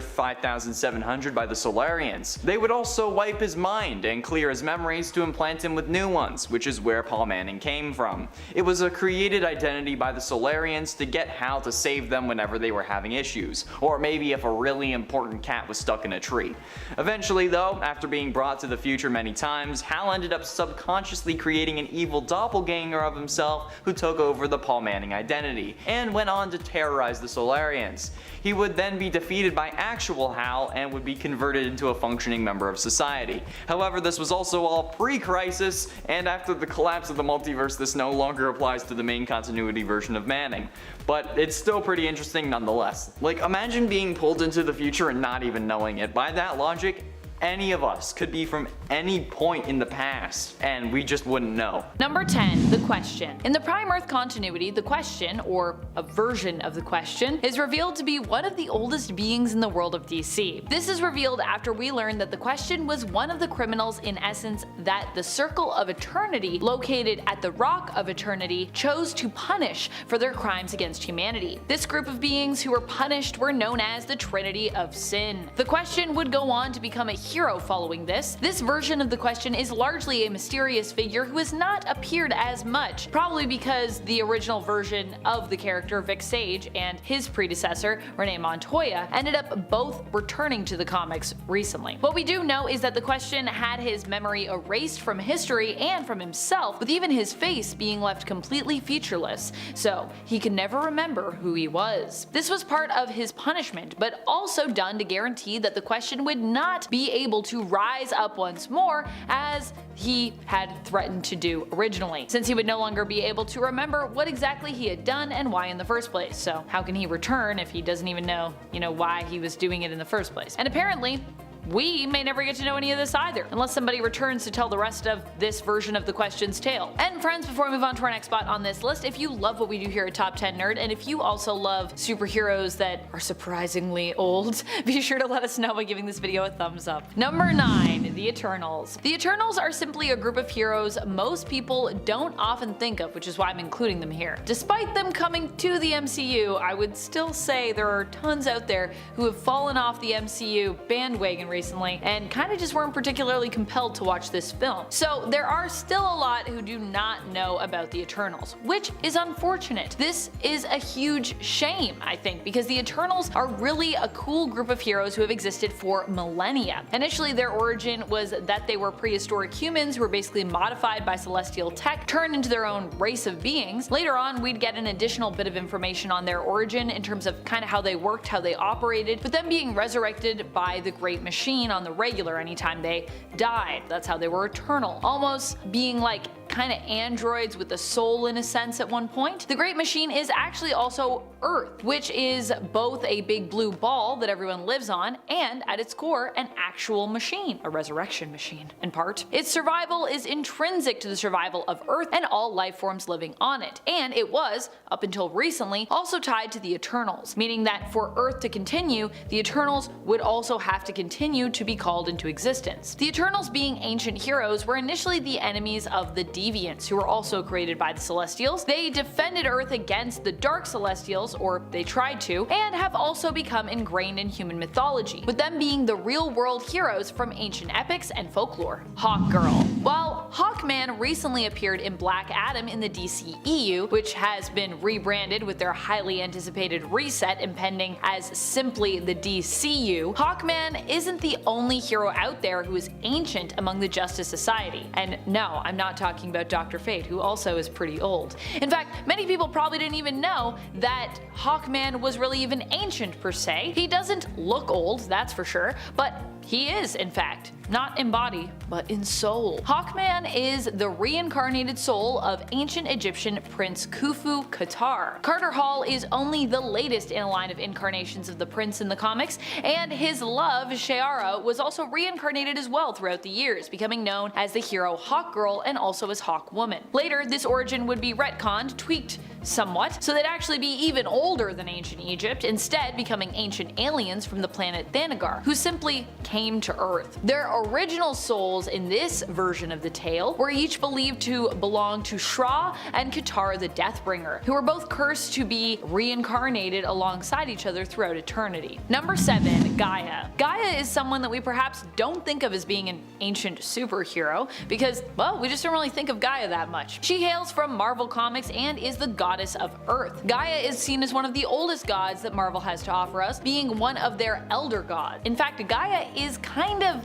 5700 by the Solarians. They would also wipe his mind and clear his memories to implant him with new ones, which is where Paul Manning came from. It was a created identity by the Solarians to get Hal to save them whenever they were having issues, or maybe if a really important cat was stuck in a tree. Eventually though, after being brought to the future many times, Hal ended up subconsciously creating an evil doppelganger of himself who took over the Paul Manning identity, and went on to terrorize the Solarians. He would then be defeated by actual Hal and would be converted into a functioning member of society. However, this was also all pre-Crisis, and after the collapse of the multiverse, this no longer applies to the main continuity version of Manning. But it's still pretty interesting nonetheless. Like, imagine being pulled into the future and not even knowing it. By that logic, any of us could be from any point in the past, and we just wouldn't know. Number 10, the Question. In the Prime Earth continuity, the Question, or a version of the Question, is revealed to be one of the oldest beings in the world of DC. This is revealed after we learn that the Question was one of the criminals in essence that the Circle of Eternity, located at the Rock of Eternity, chose to punish for their crimes against humanity. This group of beings who were punished were known as the Trinity of Sin. The Question would go on to become a hero following this. This version of the Question is largely a mysterious figure who has not appeared as much, probably because the original version of the character, Vic Sage, and his predecessor, Renee Montoya, ended up both returning to the comics recently. What we do know is that the Question had his memory erased from history and from himself, with even his face being left completely featureless, so he could never remember who he was. This was part of his punishment, but also done to guarantee that the Question would not be able to rise up once more as he had threatened to do originally, since he would no longer be able to remember what exactly he had done and why in the first place. So how can he return if he doesn't even know, why he was doing it in the first place? And apparently, we may never get to know any of this either, unless somebody returns to tell the rest of this version of the Question's tale. And friends, before we move on to our next spot on this list, if you love what we do here at Top 10 Nerd, and if you also love superheroes that are surprisingly old, be sure to let us know by giving this video a thumbs up. Number 9, the Eternals. The Eternals are simply a group of heroes most people don't often think of, which is why I'm including them here. Despite them coming to the MCU, I would still say there are tons out there who have fallen off the MCU bandwagon recently and kind of just weren't particularly compelled to watch this film. So there are still a lot who do not know about the Eternals, which is unfortunate. This is a huge shame, I think, because the Eternals are really a cool group of heroes who have existed for millennia. Initially, their origin was that they were prehistoric humans who were basically modified by celestial tech, turned into their own race of beings. Later on, we'd get an additional bit of information on their origin in terms of kind of how they worked, how they operated, but them being resurrected by the Great Machine on the regular anytime they died. That's how they were eternal, almost being like kind of androids with a soul in a sense at one point. The Great Machine is actually also Earth, which is both a big blue ball that everyone lives on and at its core an actual machine, a resurrection machine in part. Its survival is intrinsic to the survival of Earth and all life forms living on it, and it was, up until recently, also tied to the Eternals, meaning that for Earth to continue, the Eternals would also have to continue to be called into existence. The Eternals, being ancient heroes, were initially the enemies of the Deviants, who were also created by the Celestials. They defended Earth against the Dark Celestials, or they tried to, and have also become ingrained in human mythology, with them being the real-world heroes from ancient epics and folklore. Hawkgirl. While Hawkman recently appeared in Black Adam in the DCEU, which has been rebranded with their highly anticipated reset impending as simply the DCU, Hawkman isn't the only hero out there who is ancient among the Justice Society. And no, I'm not talking about Dr. Fate, who also is pretty old. In fact, many people probably didn't even know that Hawkman was really even ancient per se. He doesn't look old, that's for sure, but he is, in fact, not in body, but in soul. Hawkman is the reincarnated soul of ancient Egyptian Prince Khufu Qatar. Carter Hall is only the latest in a line of incarnations of the prince in the comics, and his love, Sheara, was also reincarnated as well throughout the years, becoming known as the hero Hawkgirl and also as Hawkwoman. Later, this origin would be retconned, tweaked somewhat, so they'd actually be even older than ancient Egypt, instead becoming ancient aliens from the planet Thanagar, who simply came to Earth. Their original souls in this version of the tale were each believed to belong to Shra and Qatar the Deathbringer, who were both cursed to be reincarnated alongside each other throughout eternity. Number 7. Gaia. Gaia is someone that we perhaps don't think of as being an ancient superhero because, well, we just don't really think of Gaia that much. She hails from Marvel Comics and is the goddess of Earth. Gaia is seen as one of the oldest gods that Marvel has to offer us, being one of their elder gods. In fact, Gaia is kind of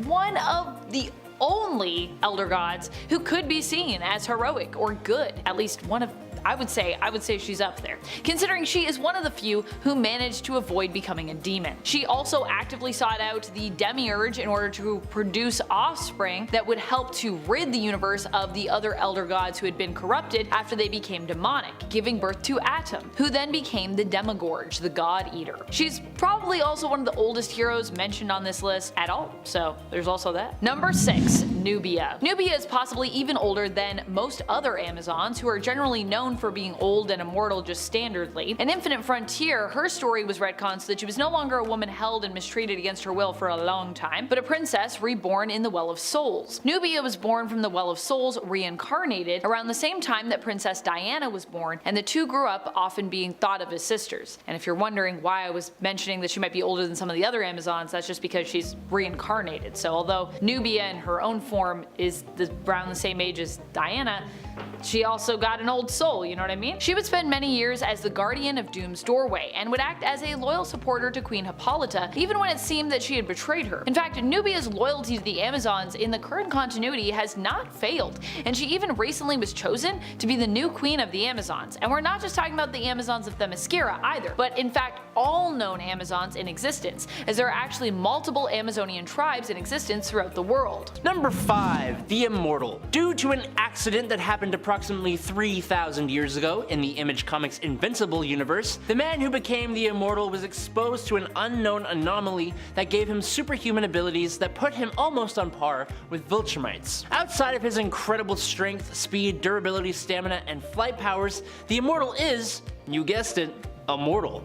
one of the only elder gods who could be seen as heroic or good. At least one of I would say she's up there, considering she is one of the few who managed to avoid becoming a demon. She also actively sought out the Demiurge in order to produce offspring that would help to rid the universe of the other elder gods who had been corrupted after they became demonic, giving birth to Atom, who then became the Demigorge, the God Eater. She's probably also one of the oldest heroes mentioned on this list at all, so there's also that. Number 6. Nubia. Nubia is possibly even older than most other Amazons, who are generally known for being old and immortal just standardly. In Infinite Frontier, her story was retconned so that she was no longer a woman held and mistreated against her will for a long time, but a princess reborn in the Well of Souls. Nubia was born from the Well of Souls reincarnated around the same time that Princess Diana was born, and the two grew up often being thought of as sisters. And if you're wondering why I was mentioning that she might be older than some of the other Amazons, that's just because she's reincarnated. So although Nubia in her own form is around the same age as Diana, she also got an old soul, you know what I mean? She would spend many years as the guardian of Doom's doorway, and would act as a loyal supporter to Queen Hippolyta, even when it seemed that she had betrayed her. In fact, Nubia's loyalty to the Amazons in the current continuity has not failed, and she even recently was chosen to be the new queen of the Amazons. And we're not just talking about the Amazons of Themyscira either, but in fact all known Amazons in existence, as there are actually multiple Amazonian tribes in existence throughout the world. Number 5. The Immortal. Due to an accident that happened approximately 3,000 years ago in the Image Comics Invincible universe, the man who became the Immortal was exposed to an unknown anomaly that gave him superhuman abilities that put him almost on par with Viltrumites. Outside of his incredible strength, speed, durability, stamina, and flight powers, the Immortal is, you guessed it, immortal.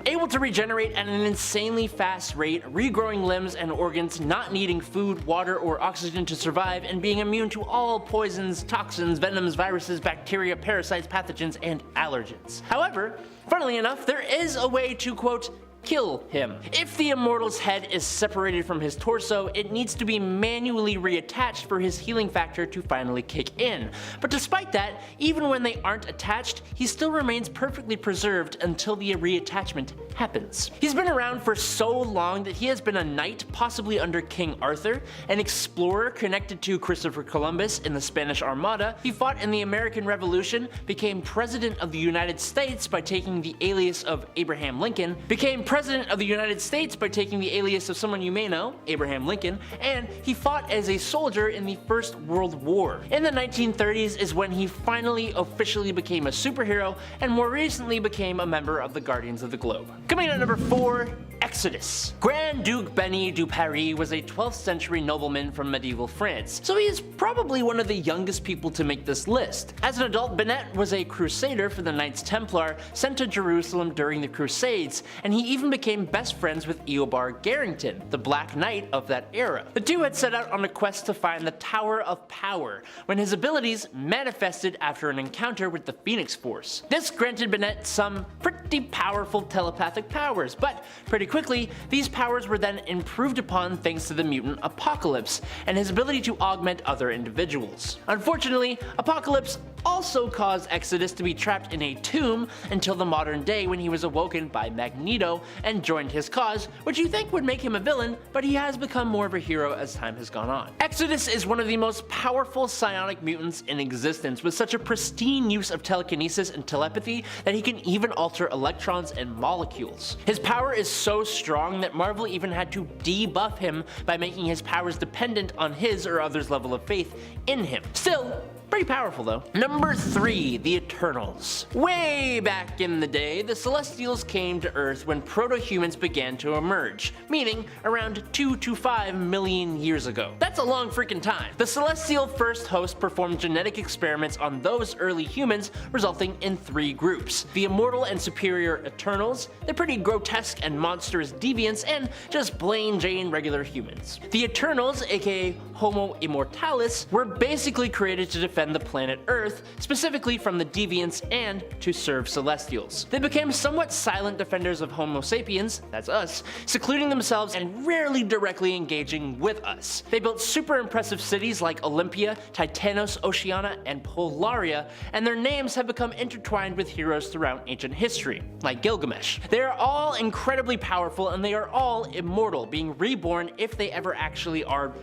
Able to regenerate at an insanely fast rate, regrowing limbs and organs, not needing food, water, or oxygen to survive, and being immune to all poisons, toxins, venoms, viruses, bacteria, parasites, pathogens, and allergens. However, funnily enough, there is a way to, quote, kill him. If the Immortal's head is separated from his torso, it needs to be manually reattached for his healing factor to finally kick in. But despite that, even when they aren't attached, he still remains perfectly preserved until the reattachment happens. He's been around for so long that he has been a knight, possibly under King Arthur, an explorer connected to Christopher Columbus in the Spanish Armada. He fought in the American Revolution, became President of the United States by taking the alias of Abraham Lincoln, became President of the United States by taking the alias of someone you may know, Abraham Lincoln, and he fought as a soldier in the First World War. In the 1930s is when he finally officially became a superhero, and more recently became a member of the Guardians of the Globe. Coming in at number 4, Exodus. Grand Duke Benny du Paris was a 12th century nobleman from medieval France, so he is probably one of the youngest people to make this list. As an adult, Bennett was a crusader for the Knights Templar sent to Jerusalem during the Crusades, and he even became best friends with Eobar Garrington, the Black Knight of that era. The two had set out on a quest to find the Tower of Power, when his abilities manifested after an encounter with the Phoenix Force. This granted Bennett some pretty powerful telepathic powers, but pretty quickly, these powers were then improved upon thanks to the mutant Apocalypse, and his ability to augment other individuals. Unfortunately, Apocalypse also caused Exodus to be trapped in a tomb until the modern day when he was awoken by Magneto and joined his cause, which you think would make him a villain, but he has become more of a hero as time has gone on. Exodus is one of the most powerful psionic mutants in existence, with such a pristine use of telekinesis and telepathy that he can even alter electrons and molecules. His power is so strong that Marvel even had to debuff him by making his powers dependent on his or others' level of faith in him. Still, pretty powerful though. Number 3, the Eternals. Way back in the day, the Celestials came to Earth when proto-humans began to emerge, meaning around 2 to 5 million years ago. That's a long freaking time. The Celestial first host performed genetic experiments on those early humans, resulting in 3 groups: the Immortal and Superior Eternals, the pretty grotesque and monstrous Deviants, and just plain Jane regular humans. The Eternals, aka Homo Immortalis, were basically created to defend the planet Earth, specifically from the Deviants, and to serve Celestials. They became somewhat silent defenders of Homo sapiens, that's us, secluding themselves and rarely directly engaging with us. They built super impressive cities like Olympia, Titanos, Oceania, and Polaria, and their names have become intertwined with heroes throughout ancient history, like Gilgamesh. They are all incredibly powerful, and they are all immortal, being reborn if they ever actually are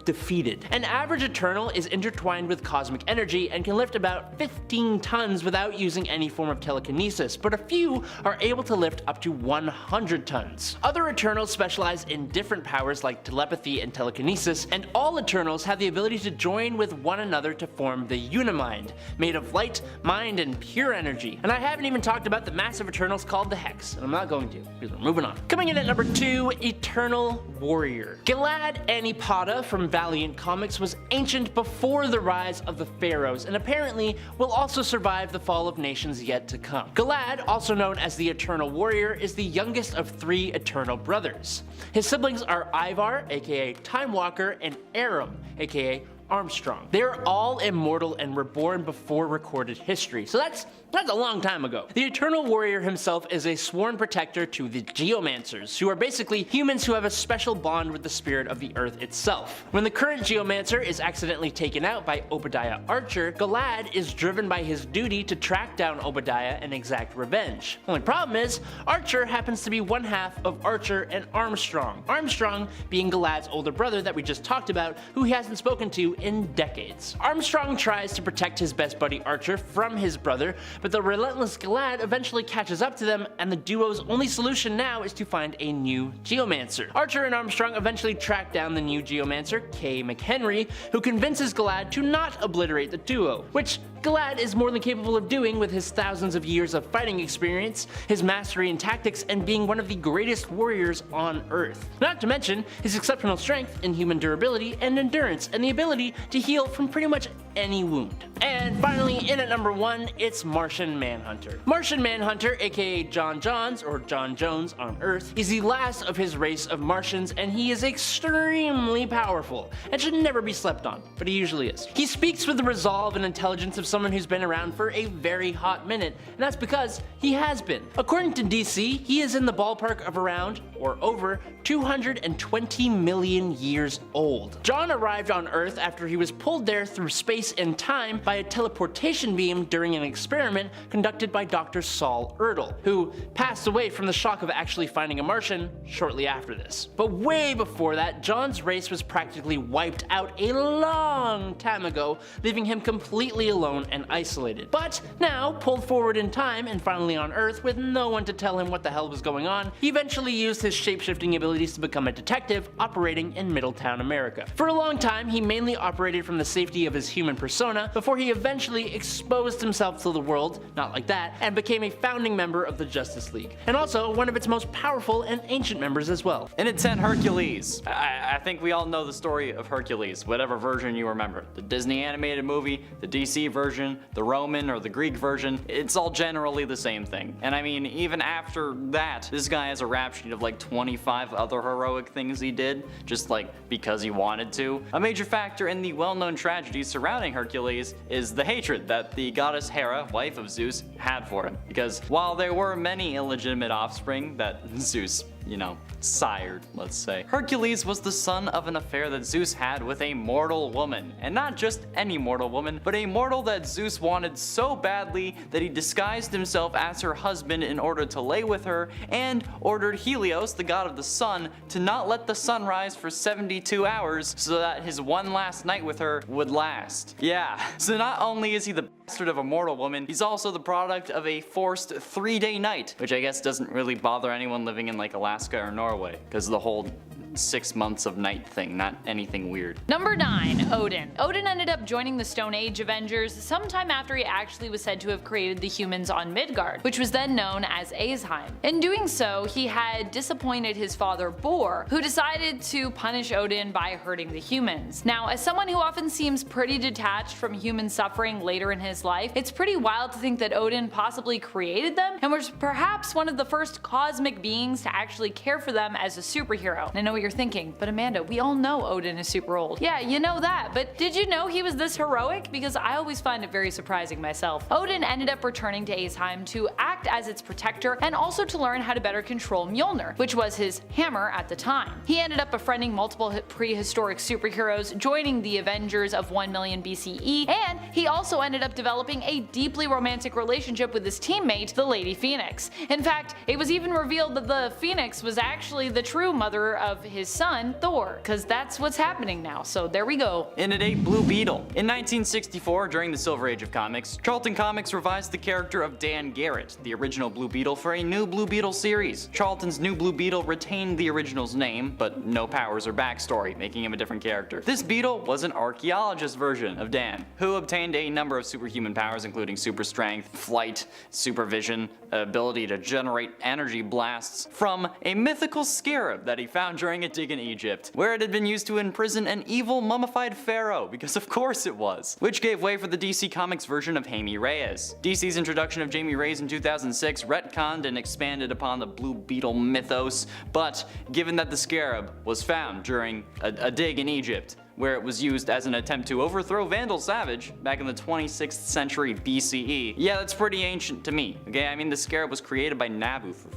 defeated. An average Eternal is intertwined with cosmic energy and can lift about 15 tons without using any form of telekinesis, but a few are able to lift up to 100 tons. Other Eternals specialize in different powers like telepathy and telekinesis, and all Eternals have the ability to join with one another to form the Unimind, made of light, mind, and pure energy. And I haven't even talked about the massive Eternals called the Hex, and I'm not going to, because we're moving on. Coming in at number 2, Eternal Warrior. Gilad Anipata from Valiant Comics was ancient before the rise of the Pharaohs, and apparently will also survive the fall of nations yet to come. Gilad, also known as the Eternal Warrior, is the youngest of 3 Eternal brothers. His siblings are Ivar, aka Time Walker, and Aram, aka Armstrong. They're all immortal and were born before recorded history, so that's a long time ago. The Eternal Warrior himself is a sworn protector to the Geomancers, who are basically humans who have a special bond with the spirit of the earth itself. When the current Geomancer is accidentally taken out by Obadiah Archer, Gilad is driven by his duty to track down Obadiah and exact revenge. Only problem is, Archer happens to be one half of Archer and Armstrong. Armstrong being Gilad's older brother that we just talked about, who he hasn't spoken to in decades. Armstrong tries to protect his best buddy Archer from his brother, but the relentless Gilad eventually catches up to them, and the duo's only solution now is to find a new Geomancer. Archer and Armstrong eventually track down the new Geomancer, Kay McHenry, who convinces Gilad to not obliterate the duo, which Gilad is more than capable of doing with his thousands of years of fighting experience, his mastery in tactics, and being one of the greatest warriors on Earth. Not to mention his exceptional strength, inhuman durability, and endurance, and the ability to heal from pretty much any wound. And finally, in at number 1, it's Martian Manhunter. Martian Manhunter, aka John Johns, or John Jones on Earth, is the last of his race of Martians, and he is extremely powerful and should never be slept on, but he usually is. He speaks with the resolve and intelligence of someone who's been around for a very hot minute, and that's because he has been. According to DC, he is in the ballpark of around, or over, 220 million years old. John arrived on Earth after he was pulled there through space and time by a teleportation beam during an experiment conducted by Dr. Saul Erdel, who passed away from the shock of actually finding a Martian shortly after this. But way before that, John's race was practically wiped out a long time ago, leaving him completely alone and isolated. But now, pulled forward in time and finally on Earth with no one to tell him what the hell was going on, he eventually used his shape-shifting abilities to become a detective operating in Middletown, America. For a long time, he mainly operated from the safety of his human persona before he eventually exposed himself to the world, not like that, and became a founding member of the Justice League, and also one of its most powerful and ancient members as well. And it's Hercules. I think we all know the story of Hercules, whatever version you remember. The Disney animated movie, the DC version, the Roman or the Greek version, it's all generally the same thing. And I mean, even after that, this guy has a rap sheet of like 25 other heroic things he did, just like because he wanted to. A major factor in the well-known tragedies surrounding Hercules is the hatred that the goddess Hera, wife of Zeus, had for him. Because while there were many illegitimate offspring that Zeus, sired, let's say, Hercules was the son of an affair that Zeus had with a mortal woman. And not just any mortal woman, but a mortal that Zeus wanted so badly that he disguised himself as her husband in order to lay with her, and ordered Helios, the god of the sun, to not let the sun rise for 72 hours so that his one last night with her would last. Yeah, so not only is he the bastard of a mortal woman, he's also the product of a forced 3-day night, which I guess doesn't really bother anyone living in like Alaska or Norway, because the whole 6 months of night thing, not anything weird. Number 9, Odin. Odin ended up joining the Stone Age Avengers sometime after he actually was said to have created the humans on Midgard, which was then known as Asheim. In doing so, he had disappointed his father Bor, who decided to punish Odin by hurting the humans. Now, as someone who often seems pretty detached from human suffering later in his life, it's pretty wild to think that Odin possibly created them and was perhaps one of the first cosmic beings to actually care for them as a superhero. And I know what you're thinking, but Amanda, we all know Odin is super old. Yeah, you know that, but did you know he was this heroic? Because I always find it very surprising myself. Odin ended up returning to Asheim to act as its protector and also to learn how to better control Mjolnir, which was his hammer at the time. He ended up befriending multiple prehistoric superheroes, joining the Avengers of 1 million BCE, and he also ended up developing a deeply romantic relationship with his teammate, the Lady Phoenix. In fact, it was even revealed that the Phoenix was actually the true mother of his son, Thor, because that's what's happening now, so there we go. In at 8, Blue Beetle. In 1964, during the Silver Age of comics, Charlton Comics revised the character of Dan Garrett, the original Blue Beetle, for a new Blue Beetle series. Charlton's new Blue Beetle retained the original's name, but no powers or backstory, making him a different character. This Beetle was an archaeologist version of Dan, who obtained a number of superhuman powers, including super strength, flight, supervision, ability to generate energy blasts from a mythical scarab that he found during a dig in Egypt, where it had been used to imprison an evil mummified pharaoh, because of course it was, which gave way for the DC Comics version of Jaime Reyes. DC's introduction of Jaime Reyes in 2006 retconned and expanded upon the Blue Beetle mythos, but given that the scarab was found during a dig in Egypt, where it was used as an attempt to overthrow Vandal Savage back in the 26th century BCE. Yeah, that's pretty ancient to me, okay? I mean, the scarab was created by Nabu, for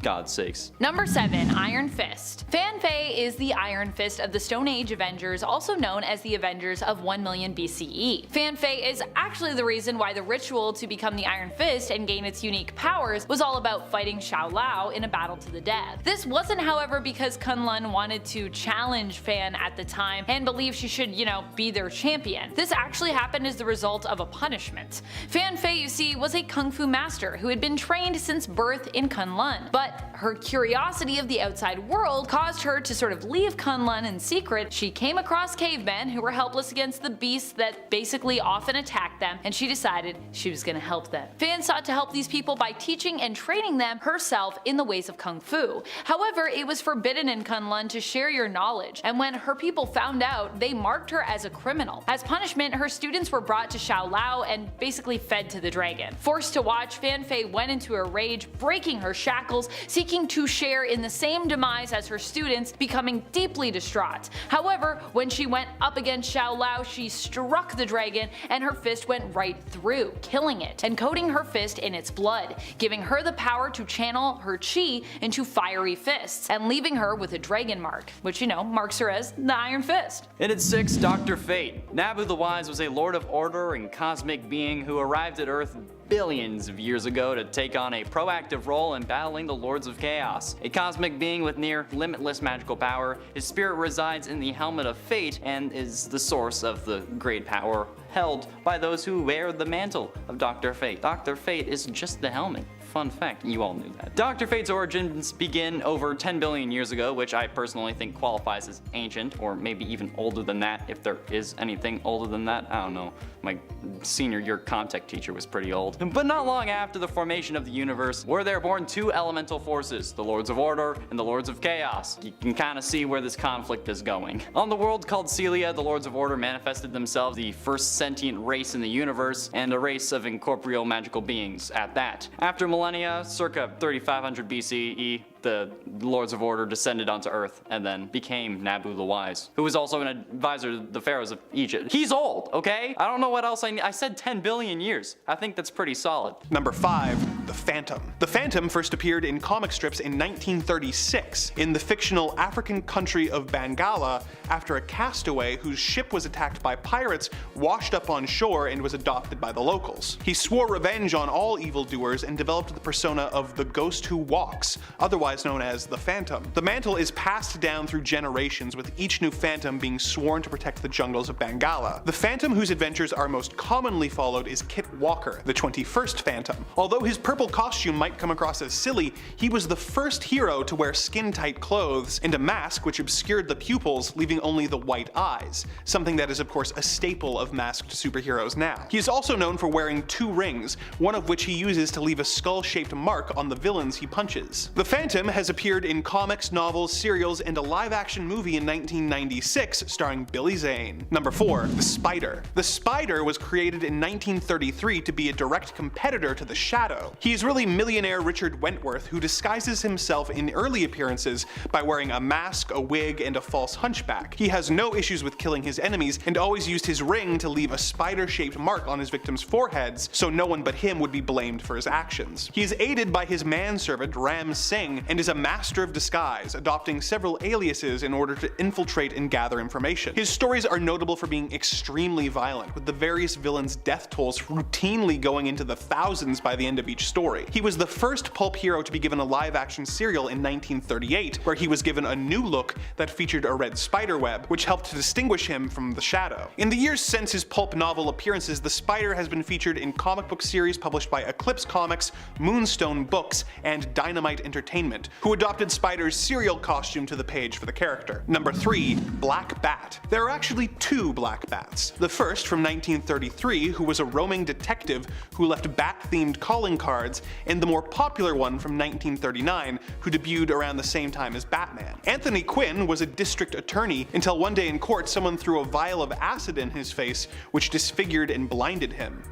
God's sakes. Number 7, Iron Fist. Fan Fei is the Iron Fist of the Stone Age Avengers, also known as the Avengers of 1 million BCE. Fan Fei is actually the reason why the ritual to become the Iron Fist and gain its unique powers was all about fighting Shao Lao in a battle to the death. This wasn't, however, because Kunlun wanted to challenge Fan at the time and believed she should, be their champion. This actually happened as the result of a punishment. Fan Fei, you see, was a kung fu master who had been trained since birth in Kunlun, but but her curiosity of the outside world caused her to sort of leave Kunlun in secret. She came across cavemen who were helpless against the beasts that basically often attacked them, and she decided she was going to help them. Fan sought to help these people by teaching and training them herself in the ways of Kung Fu. However, it was forbidden in Kunlun to share your knowledge, and when her people found out, they marked her as a criminal. As punishment, her students were brought to Shaolao and basically fed to the dragon. Forced to watch, Fan Fei went into a rage, breaking her shackles, seeking to share in the same demise as her students, becoming deeply distraught. However, when she went up against Shaolao, she struck the dragon and her fist went right through, killing it, and coating her fist in its blood, giving her the power to channel her chi into fiery fists, and leaving her with a dragon mark, which marks her as the Iron Fist. And at 6, Dr. Fate. Nabu the Wise was a Lord of Order and cosmic being who arrived at Earth billions of years ago to take on a proactive role in battling the Lords of Chaos. A cosmic being with near limitless magical power, his spirit resides in the Helmet of Fate and is the source of the great power held by those who wear the mantle of Dr. Fate. Dr. Fate is just the helmet. Fun fact, you all knew that. Dr. Fate's origins begin over 10 billion years ago, which I personally think qualifies as ancient, or maybe even older than that, if there is anything older than that. I don't know. My senior year Comtech teacher was pretty old. But not long after the formation of the universe, were there born 2 elemental forces, the Lords of Order and the Lords of Chaos. You can kind of see where this conflict is going. On the world called Celia, the Lords of Order manifested themselves, the first sentient race in the universe, and a race of incorporeal magical beings at that. After millennia, circa 3500 BCE, the Lords of Order descended onto Earth and then became Nabu the Wise, who was also an advisor to the pharaohs of Egypt. He's old, okay? I don't know what else I said 10 billion years. I think that's pretty solid. Number 5, the Phantom. The Phantom first appeared in comic strips in 1936 in the fictional African country of Bangala after a castaway whose ship was attacked by pirates washed up on shore and was adopted by the locals. He swore revenge on all evildoers and developed the persona of the Ghost Who Walks, otherwise known as the Phantom. The mantle is passed down through generations, with each new Phantom being sworn to protect the jungles of Bangala. The Phantom whose adventures are most commonly followed is Kit Walker, the 21st Phantom. Although his purple costume might come across as silly, he was the first hero to wear skin-tight clothes and a mask which obscured the pupils, leaving only the white eyes, something that is of course a staple of masked superheroes now. He is also known for wearing 2 rings, one of which he uses to leave a skull-shaped mark on the villains he punches. The Phantom has appeared in comics, novels, serials, and a live-action movie in 1996 starring Billy Zane. Number 4, the Spider. The Spider was created in 1933 to be a direct competitor to the Shadow. He is really millionaire Richard Wentworth, who disguises himself in early appearances by wearing a mask, a wig, and a false hunchback. He has no issues with killing his enemies and always used his ring to leave a spider-shaped mark on his victims' foreheads so no one but him would be blamed for his actions. He is aided by his manservant Ram Singh and is a master of disguise, adopting several aliases in order to infiltrate and gather information. His stories are notable for being extremely violent, with the various villains' death tolls routinely going into the thousands by the end of each story. He was the first pulp hero to be given a live-action serial in 1938, where he was given a new look that featured a red spiderweb, which helped to distinguish him from the Shadow. In the years since his pulp novel appearances, the Spider has been featured in comic book series published by Eclipse Comics, Moonstone Books, and Dynamite Entertainment, who adopted Spider's serial costume to the page for the character. Number 3, Black Bat. There are actually 2 Black Bats. The first, from 1933, who was a roaming detective who left bat-themed calling cards, and the more popular one from 1939, who debuted around the same time as Batman. Anthony Quinn was a district attorney until one day in court someone threw a vial of acid in his face, which disfigured and blinded him.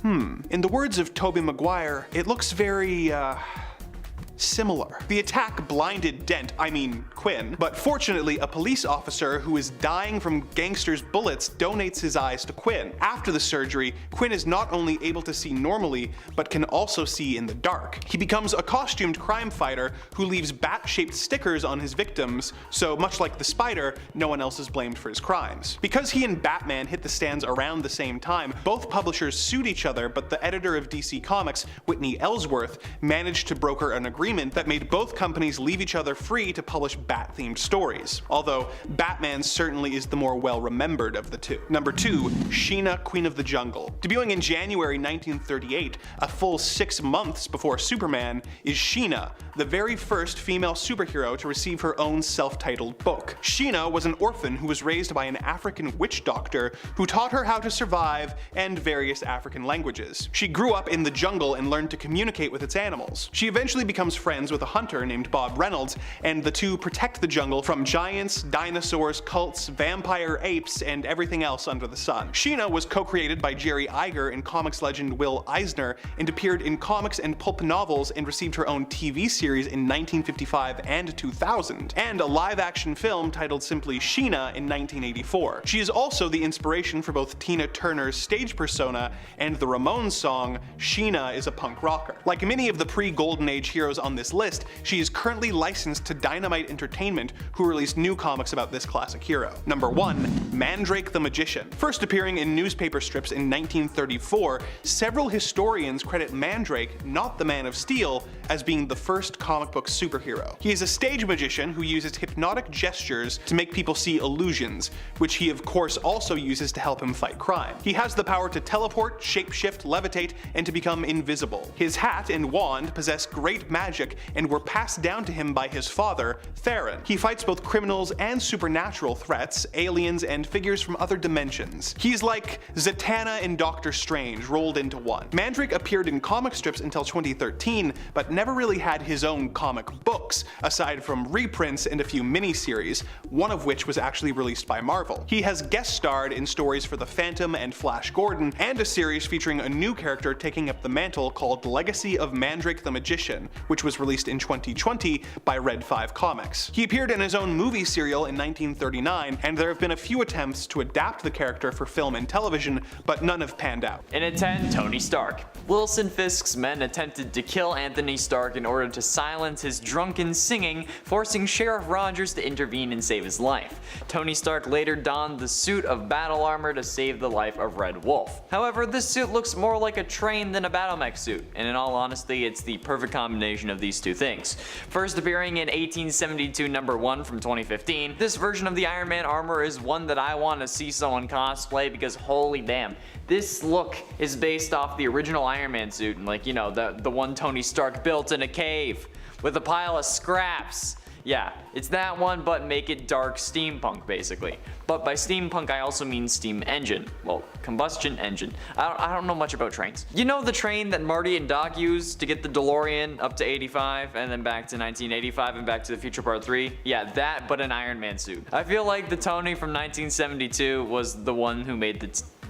In the words of Tobey Maguire, it looks very, similar. The attack blinded Quinn, but fortunately a police officer who is dying from gangsters' bullets donates his eyes to Quinn. After the surgery, Quinn is not only able to see normally, but can also see in the dark. He becomes a costumed crime fighter who leaves bat-shaped stickers on his victims, so much like the Spider, no one else is blamed for his crimes. Because he and Batman hit the stands around the same time, both publishers sued each other, but the editor of DC Comics, Whitney Ellsworth, managed to broker an agreement agreement that made both companies leave each other free to publish Bat-themed stories, although Batman certainly is the more well-remembered of the two. Number 2, Sheena, Queen of the Jungle. Debuting in January 1938, a full 6 months before Superman, is Sheena, the very first female superhero to receive her own self-titled book. Sheena was an orphan who was raised by an African witch doctor who taught her how to survive and various African languages. She grew up in the jungle and learned to communicate with its animals. She eventually becomes friends with a hunter named Bob Reynolds, and the two protect the jungle from giants, dinosaurs, cults, vampire apes, and everything else under the sun. Sheena was co-created by Jerry Iger and comics legend Will Eisner, and appeared in comics and pulp novels and received her own TV series in 1955 and 2000, and a live-action film titled simply Sheena in 1984. She is also the inspiration for both Tina Turner's stage persona and the Ramones song Sheena is a Punk Rocker. Like many of the pre-Golden Age heroes on this list, she is currently licensed to Dynamite Entertainment, who released new comics about this classic hero. Number 1, Mandrake the Magician. First appearing in newspaper strips in 1934, several historians credit Mandrake, not the Man of Steel, as being the first comic book superhero. He is a stage magician who uses hypnotic gestures to make people see illusions, which he of course also uses to help him fight crime. He has the power to teleport, shapeshift, levitate, and to become invisible. His hat and wand possess great magic and were passed down to him by his father, Theron. He fights both criminals and supernatural threats, aliens, and figures from other dimensions. He's like Zatanna and Doctor Strange rolled into one. Mandrake appeared in comic strips until 2013, but never really had his own comic books, aside from reprints and a few miniseries, one of which was actually released by Marvel. He has guest starred in stories for the Phantom and Flash Gordon, and a series featuring a new character taking up the mantle called Legacy of Mandrake the Magician, which was released in 2020 by Red 5 Comics. He appeared in his own movie serial in 1939, and there have been a few attempts to adapt the character for film and television, but none have panned out. In at 10, Tony Stark. Wilson Fisk's men attempted to kill Anthony Stark in order to silence his drunken singing, forcing Sheriff Rogers to intervene and save his life. Tony Stark later donned the suit of battle armor to save the life of Red Wolf. However, this suit looks more like a train than a battle mech suit, and in all honesty, it's the perfect combination of these two things. First appearing in 1872 number 1 from 2015, this version of the Iron Man armor is one that I want to see someone cosplay because holy damn, this look is based off the original Iron Man suit, and like, you know, the one Tony Stark built in a cave with a pile of scraps. Yeah, it's that one, but make it dark steampunk basically. But by steampunk I also mean steam engine. Well, combustion engine. I don't know much about trains. You know the train that Marty and Doc used to get the DeLorean up to 85 and then back to 1985 and Back to the Future Part 3? Yeah, that, but an Iron Man suit. I feel like the Tony from 1972 was the one who made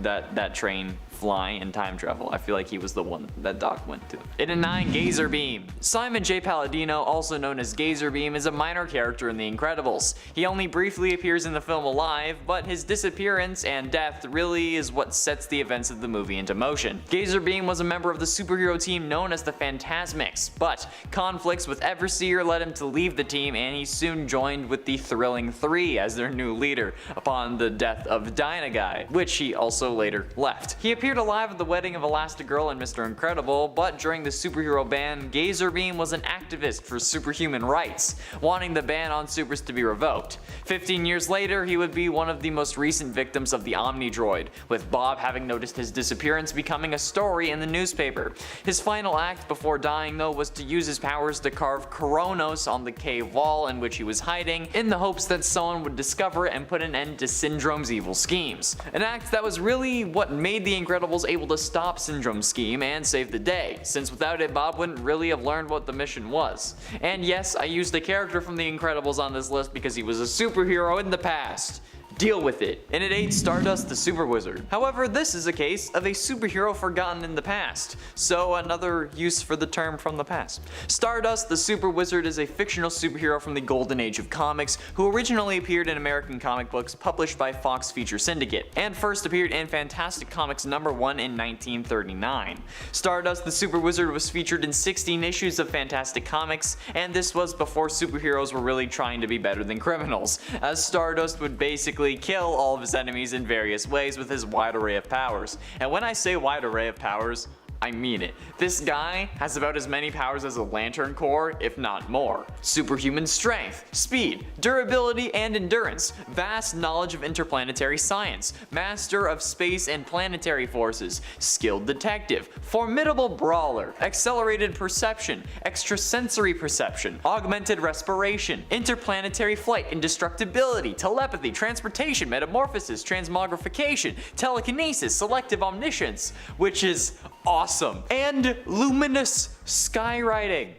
that train fly and time travel. I feel like he was the one that Doc went to. In a 9, Gazer Beam. Simon J. Palladino, also known as Gazer Beam, is a minor character in The Incredibles. He only briefly appears in the film alive, but his disappearance and death really is what sets the events of the movie into motion. Gazer Beam was a member of the superhero team known as the Phantasmics, but conflicts with Everseer led him to leave the team, and he soon joined with the Thrilling Three as their new leader upon the death of Dynaguy, which he also later left. He appeared alive at the wedding of Elastigirl and Mr. Incredible, but during the superhero ban, Gazer Beam was an activist for superhuman rights, wanting the ban on supers to be revoked. 15 years later, he would be one of the most recent victims of the Omnidroid, with Bob having noticed his disappearance becoming a story in the newspaper. His final act before dying though was to use his powers to carve Kronos on the cave wall in which he was hiding, in the hopes that someone would discover it and put an end to Syndrome's evil schemes. An act that was really what made the Incredibles able to stop Syndrome's scheme and save the day, since without it Bob wouldn't really have learned what the mission was. And yes, I used a character from the Incredibles on this list because he was a superhero in the past. Deal with it. And at 8, Stardust the Super Wizard. However, this is a case of a superhero forgotten in the past, so another use for the term from the past. Stardust the Super Wizard is a fictional superhero from the Golden Age of comics who originally appeared in American comic books published by Fox Feature Syndicate, and first appeared in Fantastic Comics #1 in 1939. Stardust the Super Wizard was featured in 16 issues of Fantastic Comics, and this was before superheroes were really trying to be better than criminals, as Stardust would basically kill all of his enemies in various ways with his wide array of powers. And when I say wide array of powers, I mean it. This guy has about as many powers as a Lantern Corps, if not more. Superhuman strength, speed, durability, and endurance, vast knowledge of interplanetary science, master of space and planetary forces, skilled detective, formidable brawler, accelerated perception, extrasensory perception, augmented respiration, interplanetary flight, indestructibility, telepathy, transportation, metamorphosis, transmogrification, telekinesis, selective omniscience, which is awesome, and luminous skywriting.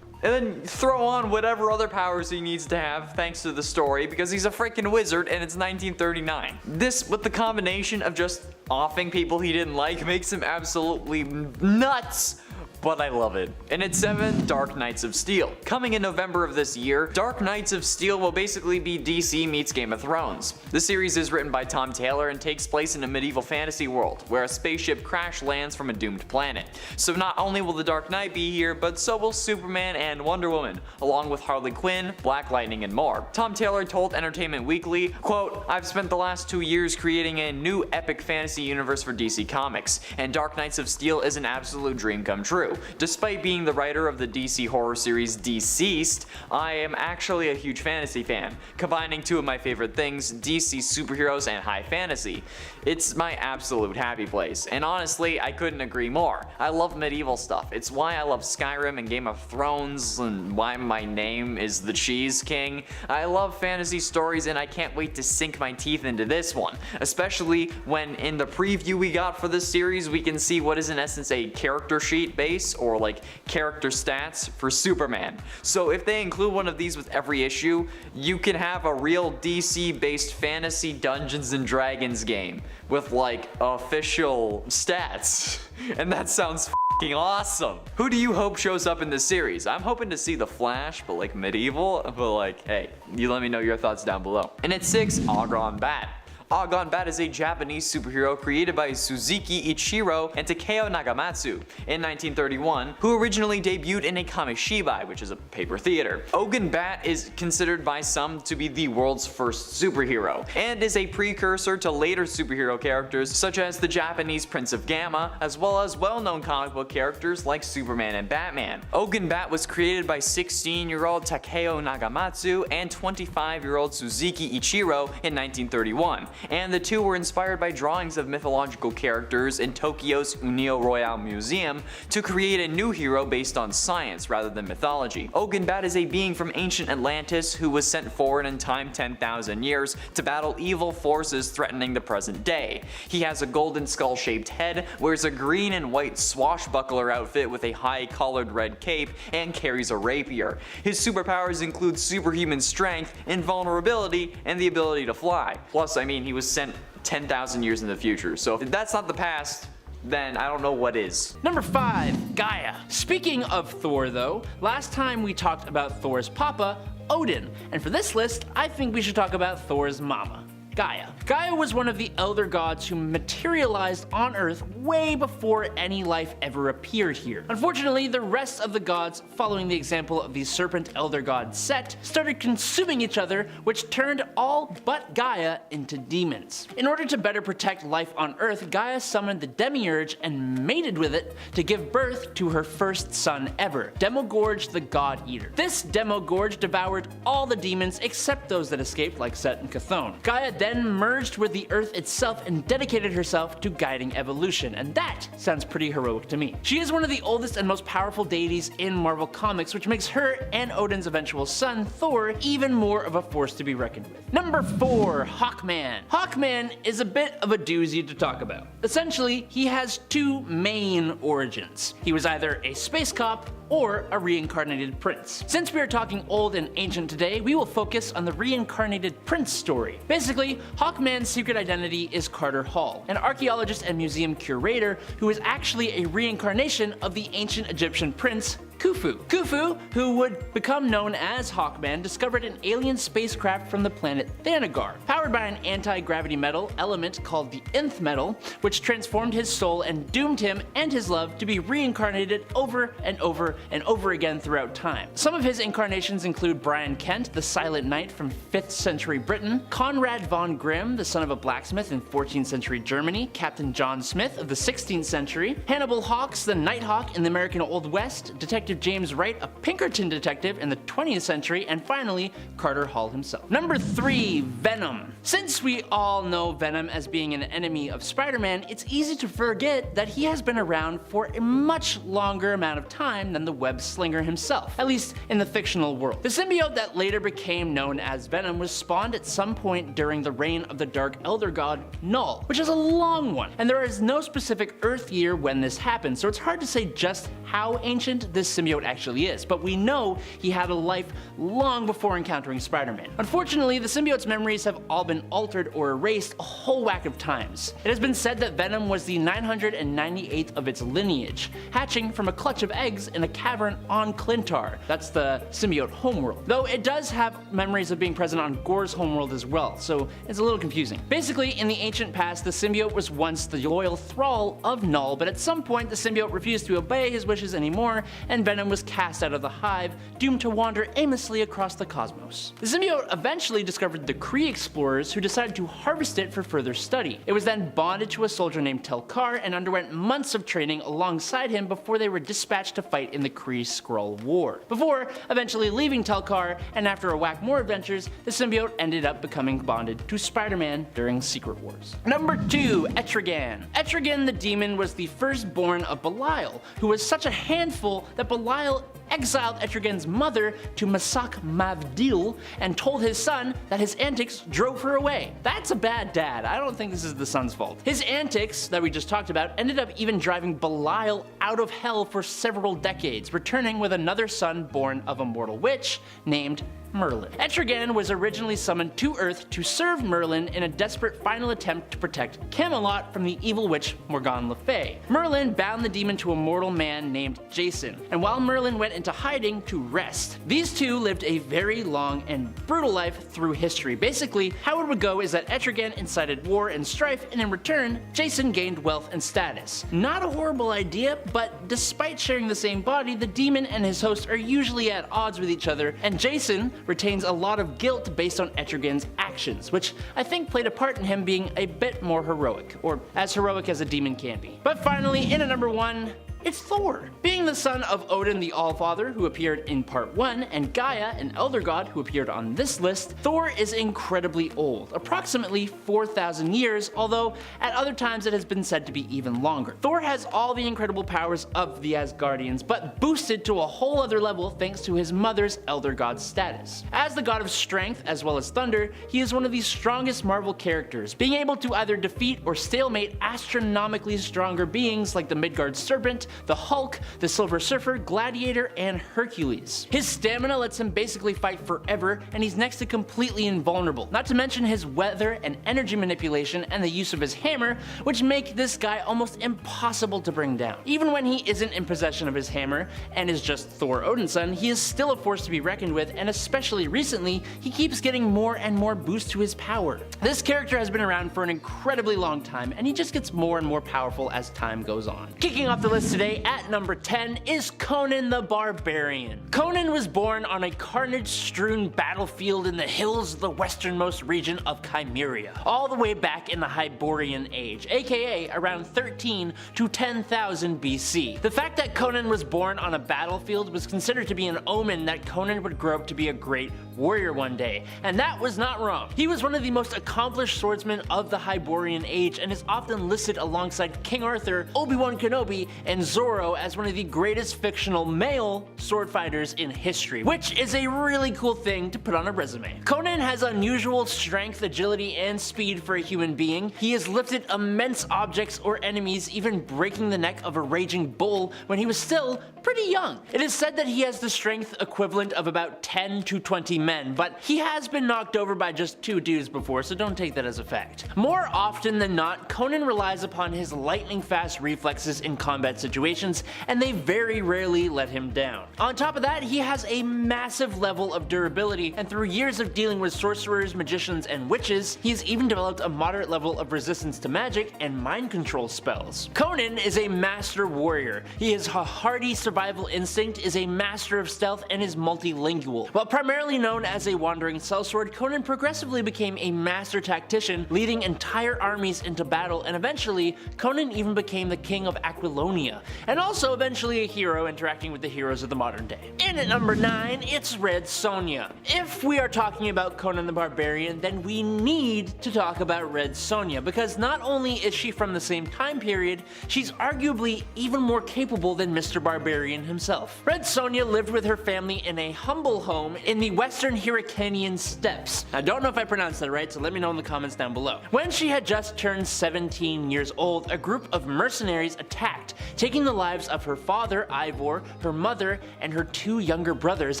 And then throw on whatever other powers he needs to have thanks to the story, because he's a freaking wizard and it's 1939. This, with the combination of just offing people he didn't like, makes him absolutely nuts. But I love it. And at 7, Dark Knights of Steel. Coming in November of this year, Dark Knights of Steel will basically be DC meets Game of Thrones. The series is written by Tom Taylor and takes place in a medieval fantasy world, where a spaceship crash lands from a doomed planet. So not only will the Dark Knight be here, but so will Superman and Wonder Woman, along with Harley Quinn, Black Lightning, and more. Tom Taylor told Entertainment Weekly, quote, "I've spent the last 2 years creating a new epic fantasy universe for DC Comics, and Dark Knights of Steel is an absolute dream come true. Despite being the writer of the DC horror series Deceased, I am actually a huge fantasy fan, combining two of my favorite things, DC superheroes and high fantasy. It's my absolute happy place, and honestly, I couldn't agree more. I love medieval stuff. It's why I love Skyrim and Game of Thrones, and why my name is the Cheese King. I love fantasy stories, and I can't wait to sink my teeth into this one, especially when in the preview we got for this series, we can see what is in essence a character sheet base, or like character stats for Superman. So if they include one of these with every issue, you can have a real DC based fantasy Dungeons and Dragons game with like official stats. And that sounds f***ing awesome. Who do you hope shows up in this series? I'm hoping to see the Flash, but like medieval, but like, hey, you let me know your thoughts down below. And at 6, Argon Bat. Argon Bat is a Japanese superhero created by Suzuki Ichiro and Takeo Nagamatsu in 1931, who originally debuted in a kamishibai, which is a paper theater. Argon Bat is considered by some to be the world's first superhero, and is a precursor to later superhero characters such as the Japanese Prince of Gamma, as well as well-known comic book characters like Superman and Batman. Argon Bat was created by 16-year-old Takeo Nagamatsu and 25-year-old Suzuki Ichiro in 1931. And the two were inspired by drawings of mythological characters in Tokyo's Unio Royale Museum to create a new hero based on science rather than mythology. Argon Bat is a being from ancient Atlantis who was sent forward in time 10,000 years to battle evil forces threatening the present day. He has a golden skull-shaped head, wears a green and white swashbuckler outfit with a high-collared red cape, and carries a rapier. His superpowers include superhuman strength, invulnerability, and the ability to fly. Plus, I mean, he was sent 10,000 years in the future, so if that's not the past, then I don't know what is. Number 5, Gaia. Speaking of Thor though, last time we talked about Thor's papa, Odin, and for this list, I think we should talk about Thor's mama, Gaia. Gaia was one of the elder gods who materialized on Earth way before any life ever appeared here. Unfortunately, the rest of the gods, following the example of the serpent elder god Set, started consuming each other, which turned all but Gaia into demons. In order to better protect life on Earth, Gaia summoned the Demiurge and mated with it to give birth to her first son ever, Demogorge the God Eater. This Demogorge devoured all the demons except those that escaped, like Set and Chthon. Gaia then merged with the Earth itself and dedicated herself to guiding evolution, and that sounds pretty heroic to me. She is one of the oldest and most powerful deities in Marvel Comics, which makes her and Odin's eventual son, Thor, even more of a force to be reckoned with. Number 4, Hawkman. Hawkman is a bit of a doozy to talk about. Essentially, he has two main origins. He was either a space cop or a reincarnated prince. Since we are talking old and ancient today, we will focus on the reincarnated prince story. Basically, Hawkman's secret identity is Carter Hall, an archaeologist and museum curator who is actually a reincarnation of the ancient Egyptian prince Khufu. Khufu, who would become known as Hawkman, discovered an alien spacecraft from the planet Thanagar, powered by an anti-gravity metal element called the Nth metal, which transformed his soul and doomed him and his love to be reincarnated over and over and over again throughout time. Some of his incarnations include Brian Kent, the Silent Knight from 5th century Britain, Conrad von Grimm, the son of a blacksmith in 14th century Germany, Captain John Smith of the 16th century, Hannibal Hawks, the Nighthawk in the American Old West, Detective James Wright, a Pinkerton detective in the 20th century, and finally, Carter Hall himself. Number 3, Venom. Since we all know Venom as being an enemy of Spider-Man, it's easy to forget that he has been around for a much longer amount of time than the web slinger himself, at least in the fictional world. The symbiote that later became known as Venom was spawned at some point during the reign of the Dark Elder God Null, which is a long one, and there is no specific Earth year when this happened, so it's hard to say just how ancient this symbiote actually is, but we know he had a life long before encountering Spider-Man. Unfortunately, the symbiote's memories have all been altered or erased a whole whack of times. It has been said that Venom was the 998th of its lineage, hatching from a clutch of eggs in a cavern on Clintar. That's the symbiote homeworld. Though it does have memories of being present on Gore's homeworld as well, so it's a little confusing. Basically, in the ancient past, the symbiote was once the loyal thrall of Null, but at some point the symbiote refused to obey his wishes anymore, and Venom was cast out of the hive, doomed to wander aimlessly across the cosmos. The symbiote eventually discovered the Kree explorers, who decided to harvest it for further study. It was then bonded to a soldier named Telkar and underwent months of training alongside him before they were dispatched to fight in the Kree-Skrull War. Before eventually leaving Telkar, and after a whack more adventures, the symbiote ended up becoming bonded to Spider-Man during Secret Wars. Number 2, Etrigan. Etrigan the demon was the firstborn of Belial, who was such a handful that Belial exiled Etrigan's mother to Masak Mavdil and told his son that his antics drove her away. That's a bad dad. I don't think this is the son's fault. His antics that we just talked about ended up even driving Belial out of hell for several decades, returning with another son born of a mortal witch named Merlin. Etrigan was originally summoned to Earth to serve Merlin in a desperate final attempt to protect Camelot from the evil witch Morgane Le Fay. Merlin bound the demon to a mortal man named Jason, and while Merlin went into hiding to rest, these two lived a very long and brutal life through history. Basically, how it would go is that Etrigan incited war and strife, and in return, Jason gained wealth and status. Not a horrible idea, but despite sharing the same body, the demon and his host are usually at odds with each other, and Jason retains a lot of guilt based on Etrigan's actions, which I think played a part in him being a bit more heroic, or as heroic as a demon can be. But finally, in at number 1, it's Thor. Being the son of Odin the Allfather, who appeared in part 1, and Gaia, an elder god who appeared on this list, Thor is incredibly old, approximately 4,000 years, although at other times it has been said to be even longer. Thor has all the incredible powers of the Asgardians, but boosted to a whole other level thanks to his mother's elder god status. As the god of strength, as well as thunder, he is one of the strongest Marvel characters, being able to either defeat or stalemate astronomically stronger beings like the Midgard Serpent, the Hulk, the Silver Surfer, Gladiator, and Hercules. His stamina lets him basically fight forever, and he's next to completely invulnerable, not to mention his weather and energy manipulation and the use of his hammer, which make this guy almost impossible to bring down. Even when he isn't in possession of his hammer and is just Thor Odinson, he is still a force to be reckoned with, and especially recently, he keeps getting more and more boost to his power. This character has been around for an incredibly long time, and he just gets more and more powerful as time goes on. Kicking off the list today at number 10 is Conan the Barbarian. Conan was born on a carnage-strewn battlefield in the hills of the westernmost region of Chimeria, all the way back in the Hyborian Age, aka around 13 to 10,000 BC. The fact that Conan was born on a battlefield was considered to be an omen that Conan would grow up to be a great warrior one day, and that was not wrong. He was one of the most accomplished swordsmen of the Hyborian Age and is often listed alongside King Arthur, Obi-Wan Kenobi, and Zorro as one of the greatest fictional male sword fighters in history, which is a really cool thing to put on a resume. Conan has unusual strength, agility, and speed for a human being. He has lifted immense objects or enemies, even breaking the neck of a raging bull when he was still pretty young. It is said that he has the strength equivalent of about 10 to 20 men, but he has been knocked over by just 2 dudes before, so don't take that as a fact. More often than not, Conan relies upon his lightning-fast reflexes in combat situations, situations, and they very rarely let him down. On top of that, he has a massive level of durability, and through years of dealing with sorcerers, magicians, and witches, he has even developed a moderate level of resistance to magic and mind control spells. Conan is a master warrior. He has a hardy survival instinct, is a master of stealth, and is multilingual. While primarily known as a wandering sellsword, Conan progressively became a master tactician, leading entire armies into battle, and eventually, Conan even became the king of Aquilonia, and also eventually a hero interacting with the heroes of the modern day. In at number 9, it's Red Sonja. If we are talking about Conan the Barbarian, then we need to talk about Red Sonja, because not only is she from the same time period, she's arguably even more capable than Mr. Barbarian himself. Red Sonja lived with her family in a humble home in the western Hyrcanian steppes. I don't know if I pronounced that right, so let me know in the comments down below. When she had just turned 17 years old, a group of mercenaries attacked, taking the lives of her father, Ivor, her mother, and her 2 younger brothers,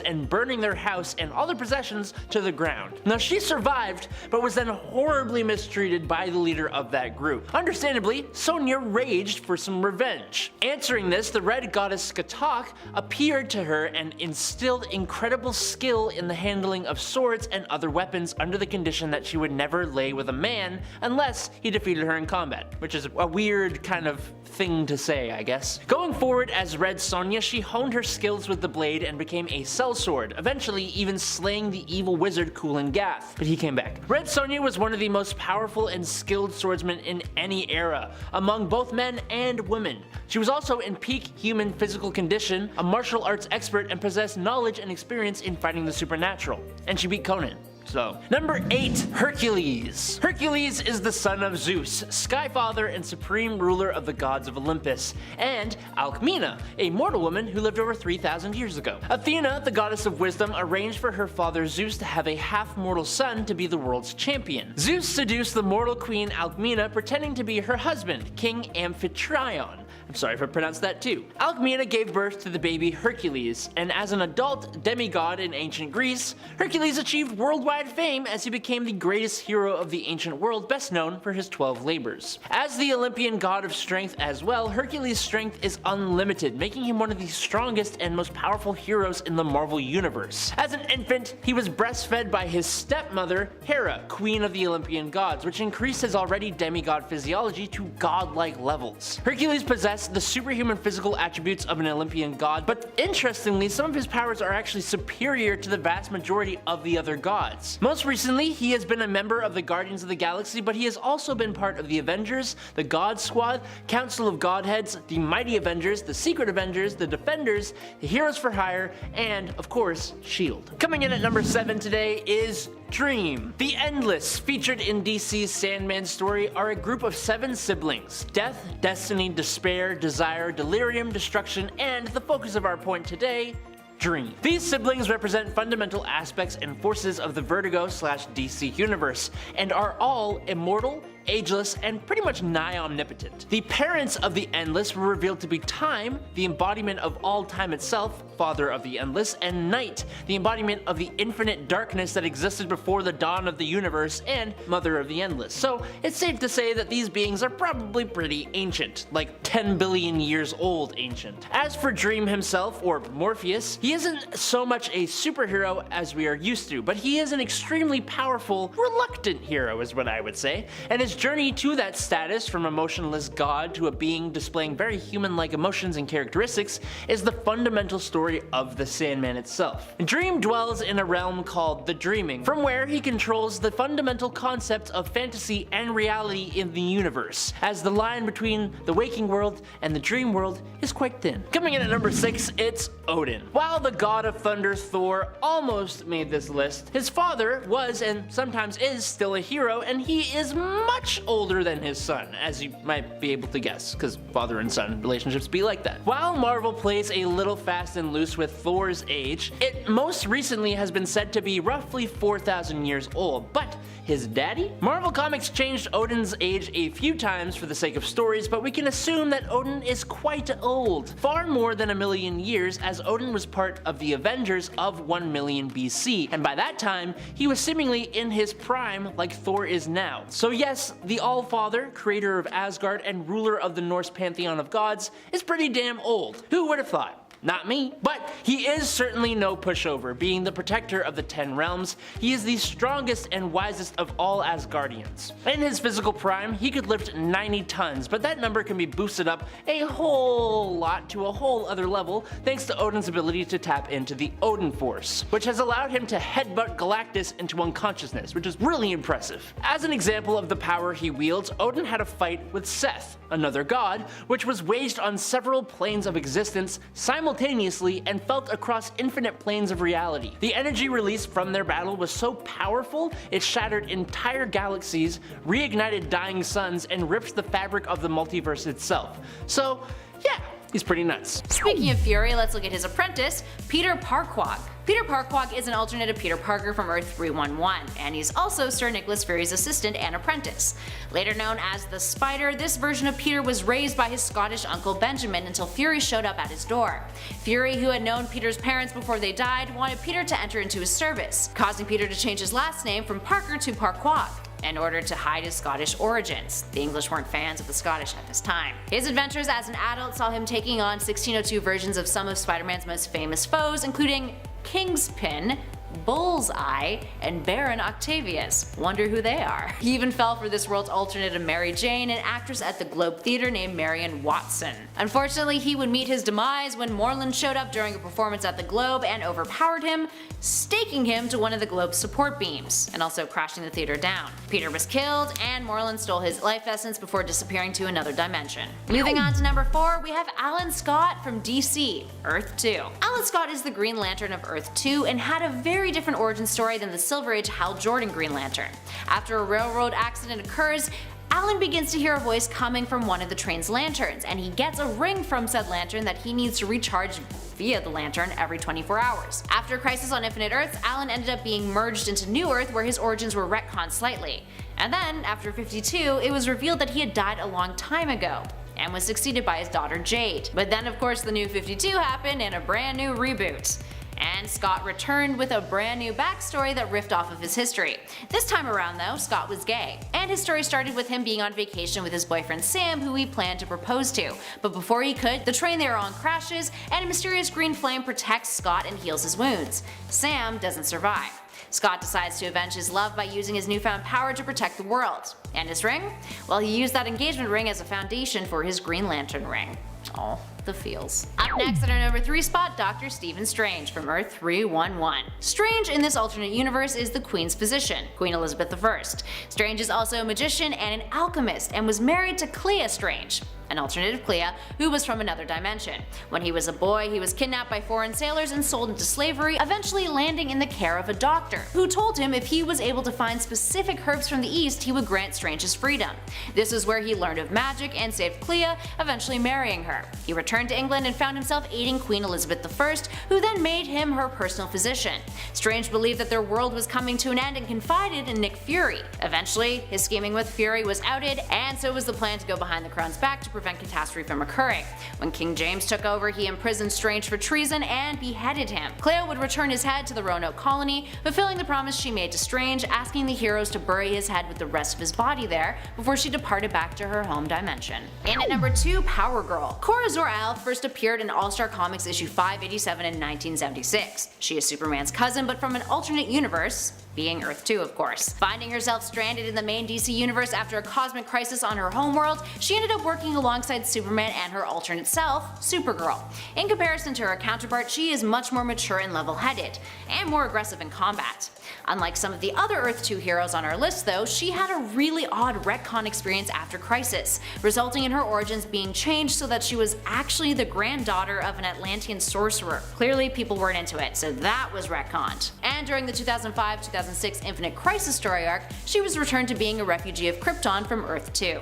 and burning their house and all their possessions to the ground. Now, she survived, but was then horribly mistreated by the leader of that group. Understandably, Sonja raged for some revenge. Answering this, the red goddess Skatok appeared to her and instilled incredible skill in the handling of swords and other weapons under the condition that she would never lay with a man unless he defeated her in combat, which is a weird kind of thing to say, I guess. Going forward as Red Sonja, she honed her skills with the blade and became a sellsword, eventually even slaying the evil wizard Kulan Gath, but he came back. Red Sonja was one of the most powerful and skilled swordsmen in any era, among both men and women. She was also in peak human physical condition, a martial arts expert, and possessed knowledge and experience in fighting the supernatural. And she beat Conan. So, number 8, Hercules. Hercules is the son of Zeus, Skyfather and supreme ruler of the gods of Olympus, and Alcmena, a mortal woman who lived over 3,000 years ago. Athena, the goddess of wisdom, arranged for her father Zeus to have a half-mortal son to be the world's champion. Zeus seduced the mortal queen Alcmena, pretending to be her husband, King Amphitryon. I'm sorry if I pronounced that too. Alcmena gave birth to the baby Hercules, and as an adult demigod in ancient Greece, Hercules achieved worldwide fame as he became the greatest hero of the ancient world, best known for his 12 labors. As the Olympian god of strength as well, Hercules' strength is unlimited, making him one of the strongest and most powerful heroes in the Marvel Universe. As an infant, he was breastfed by his stepmother, Hera, queen of the Olympian gods, which increased his already demigod physiology to godlike levels. Hercules possessed the superhuman physical attributes of an Olympian god, but interestingly, some of his powers are actually superior to the vast majority of the other gods. Most recently, he has been a member of the Guardians of the Galaxy, but he has also been part of the Avengers, the God Squad, Council of Godheads, the Mighty Avengers, the Secret Avengers, the Defenders, the Heroes for Hire, and, of course, S.H.I.E.L.D. Coming in at number 7 today is Dream. The Endless, featured in DC's Sandman story, are a group of 7 siblings: Death, Destiny, Despair, Desire, Delirium, Destruction, and the focus of our point today, Dream. These siblings represent fundamental aspects and forces of the Vertigo/DC universe, and are all immortal, ageless, and pretty much nigh omnipotent. The parents of the Endless were revealed to be Time, the embodiment of all time itself, father of the Endless, and Night, the embodiment of the infinite darkness that existed before the dawn of the universe, and mother of the Endless. So it's safe to say that these beings are probably pretty ancient, like 10 billion years old ancient. As for Dream himself, or Morpheus, he isn't so much a superhero as we are used to, but he is an extremely powerful, reluctant hero is what I would say, and his journey to that status, from emotionless god to a being displaying very human-like emotions and characteristics, is the fundamental story of the Sandman itself. Dream dwells in a realm called the Dreaming, from where he controls the fundamental concepts of fantasy and reality in the universe, as the line between the waking world and the dream world is quite thin. Coming in at number 6, it's Odin. While the god of thunder Thor almost made this list, his father was, and sometimes is, still a hero, and he is much older than his son, as you might be able to guess, because father and son relationships be like that. While Marvel plays a little fast and loose with Thor's age, it most recently has been said to be roughly 4,000 years old, but his daddy? Marvel Comics changed Odin's age a few times for the sake of stories, but we can assume that Odin is quite old, far more than 1 million years, as Odin was part of the Avengers of 1 million BC, and by that time, he was seemingly in his prime like Thor is now. So yes, Zeus, the All-Father, creator of Asgard and ruler of the Norse pantheon of gods, is pretty damn old. Who would have thought? Not me. But he is certainly no pushover. Being the protector of the 10 realms, he is the strongest and wisest of all Asgardians. In his physical prime, he could lift 90 tons, but that number can be boosted up a whole lot to a whole other level thanks to Odin's ability to tap into the Odin Force, which has allowed him to headbutt Galactus into unconsciousness, which is really impressive. As an example of the power he wields, Odin had a fight with Seth, another god, which was waged on several planes of existence simultaneously and felt across infinite planes of reality. The energy released from their battle was so powerful, it shattered entire galaxies, reignited dying suns, and ripped the fabric of the multiverse itself. So, yeah, he's pretty nuts. Speaking of Fury, let's look at his apprentice, Peter Parquag. Peter Parquag is an alternate of Peter Parker from Earth 311, and he's also Sir Nicholas Fury's assistant and apprentice. Later known as the Spider, this version of Peter was raised by his Scottish uncle Benjamin until Fury showed up at his door. Fury, who had known Peter's parents before they died, wanted Peter to enter into his service, causing Peter to change his last name from Parker to Parquag in order to hide his Scottish origins. The English weren't fans of the Scottish at this time. His adventures as an adult saw him taking on 1602 versions of some of Spider-Man's most famous foes, including Kingspin, Bullseye, and Baron Octavius. Wonder who they are. He even fell for this world's alternate of Mary Jane, an actress at the Globe Theatre named Marion Watson. Unfortunately, he would meet his demise when Moreland showed up during a performance at the Globe and overpowered him, staking him to one of the Globe's support beams, and also crashing the theater down. Peter was killed, and Moreland stole his life essence before disappearing to another dimension. Moving on to number 4, we have Alan Scott from DC, Earth 2. Alan Scott is the Green Lantern of Earth 2 and had a very different origin story than the Silver Age Hal Jordan Green Lantern. After a railroad accident occurs, Alan begins to hear a voice coming from one of the train's lanterns, and he gets a ring from said lantern that he needs to recharge via the lantern every 24 hours. After Crisis on Infinite Earths, Alan ended up being merged into New Earth, where his origins were retconned slightly. And then, after 52, it was revealed that he had died a long time ago and was succeeded by his daughter Jade. But then of course the New 52 happened and a brand new reboot. And Scott returned with a brand new backstory that riffed off of his history. This time around though, Scott was gay, and his story started with him being on vacation with his boyfriend Sam, who he planned to propose to. But before he could, the train they are on crashes, and a mysterious green flame protects Scott and heals his wounds. Sam doesn't survive. Scott decides to avenge his love by using his newfound power to protect the world. And his ring? Well, he used that engagement ring as a foundation for his Green Lantern ring. Oh, the feels. Up next at our number 3 spot, Dr. Stephen Strange from Earth 311. Strange in this alternate universe is the Queen's physician, Queen Elizabeth I. Strange is also a magician and an alchemist and was married to Clea Strange, an alternative Clea, who was from another dimension. When he was a boy, he was kidnapped by foreign sailors and sold into slavery, eventually landing in the care of a doctor, who told him if he was able to find specific herbs from the East, he would grant Strange his freedom. This is where he learned of magic and saved Clea, eventually marrying her. He returned to England and found himself aiding Queen Elizabeth I, who then made him her personal physician. Strange believed that their world was coming to an end and confided in Nick Fury. Eventually, his scheming with Fury was outed, and so was the plan to go behind the Crown's back to prevent catastrophe from occurring. When King James took over, he imprisoned Strange for treason and beheaded him. Clea would return his head to the Roanoke colony, fulfilling the promise she made to Strange, asking the heroes to bury his head with the rest of his body there before she departed back to her home dimension. And at number 2, Power Girl. Kora Zor-El first appeared in All-Star Comics issue 587 in 1976. She is Superman's cousin, but from an alternate universe, being Earth 2 of course. Finding herself stranded in the main DC universe after a cosmic crisis on her homeworld, she ended up working alongside Superman and her alternate self, Supergirl. In comparison to her counterpart, she is much more mature and level-headed, and more aggressive in combat. Unlike some of the other Earth 2 heroes on our list though, she had a really odd retcon experience after Crisis, resulting in her origins being changed so that she was actually the granddaughter of an Atlantean sorcerer. Clearly people weren't into it, so that was retconned. And during the 2005-2006 Infinite Crisis story arc, she was returned to being a refugee of Krypton from Earth 2.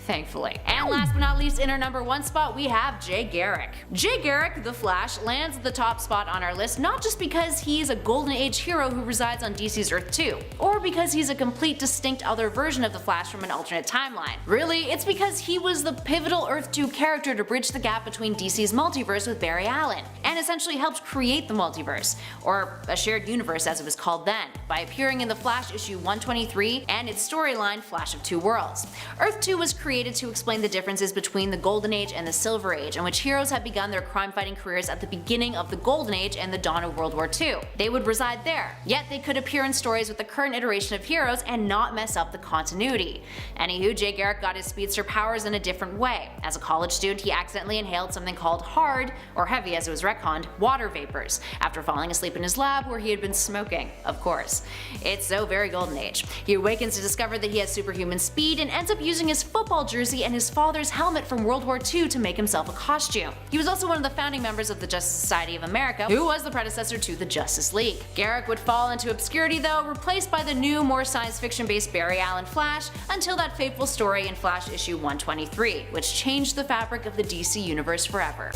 thankfully. And last but not least, in our number 1 spot, we have Jay Garrick. Jay Garrick, the Flash, lands at the top spot on our list not just because he's a Golden Age hero who resides on DC's Earth 2, or because he's a complete distinct other version of the Flash from an alternate timeline. Really, it's because he was the pivotal Earth 2 character to bridge the gap between DC's multiverse with Barry Allen, and essentially helped create the multiverse, or a shared universe as it was called then, by appearing in the Flash issue 123 and its storyline Flash of Two Worlds. Earth 2 was created to explain the differences between the Golden Age and the Silver Age, in which heroes had begun their crime-fighting careers at the beginning of the Golden Age and the dawn of World War II. They would reside there, yet they could appear in stories with the current iteration of heroes and not mess up the continuity. Anywho, Jay Garrick got his speedster powers in a different way. As a college student, he accidentally inhaled something called hard, or heavy as it was retconned, water vapors, after falling asleep in his lab where he had been smoking, of course. It's so very Golden Age. He awakens to discover that he has superhuman speed and ends up using his football jersey and his father's helmet from World War II to make himself a costume. He was also one of the founding members of the Justice Society of America, who was the predecessor to the Justice League. Garrick would fall into obscurity though, replaced by the new, more science fiction based Barry Allen Flash, until that fateful story in Flash issue 123, which changed the fabric of the DC universe forever.